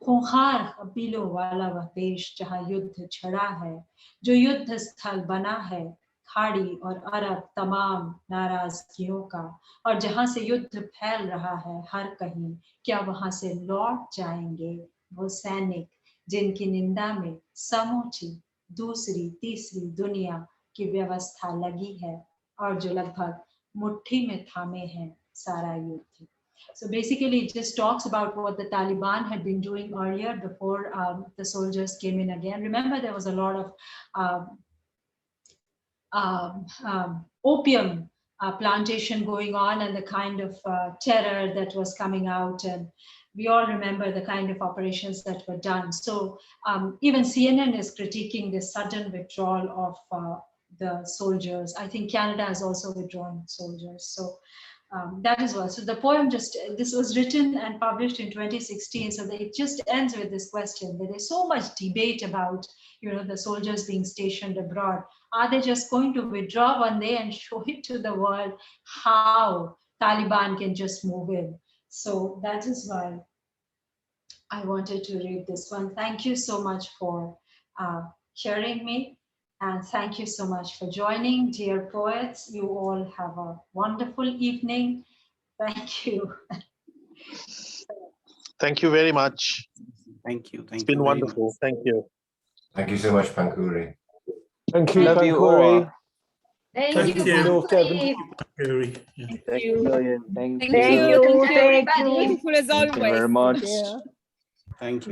खूंखार कबीलों वाला वह देश जहां युद्ध छिड़ा है, जो युद्ध स्थल बना है खाड़ी और अरब तमाम नाराजगियों का, और जहां से युद्ध फैल रहा है हर कहीं। क्या वहां से लौट जाएंगे वो सैनिक जिनकी निंदा में समूची दूसरी तीसरी दुनिया की व्यवस्था लगी है, और जो लगभग मुट्ठी में थामे हैं सारा युद्ध। So basically it just talks about what the Taliban had been doing earlier before the soldiers came in again. Remember, there was a lot of opium plantation going on, and the kind of terror that was coming out, and we all remember the kind of operations that were done. So even CNN is critiquing this sudden withdrawal of the soldiers. I think Canada has also withdrawn soldiers. So that is what. So the poem this was written and published in 2016. So it just ends with this question. There is so much debate about, the soldiers being stationed abroad. Are they just going to withdraw one day and show it to the world how Taliban can just move in? So that is why I wanted to read this one. Thank you so much for hearing me. And thank you so much for joining, dear poets. You all have a wonderful evening. Thank you. Thank you very much. Thank you. It's been wonderful. Thank you. Thank you so much, Pankhuri. Thank you, Love you Pankhuri. all. Thank you, North Devon. Pankhuri. Thank you, Million. Thank you. Thank you, everybody. Beautiful as always. Thank you very much. Thank you.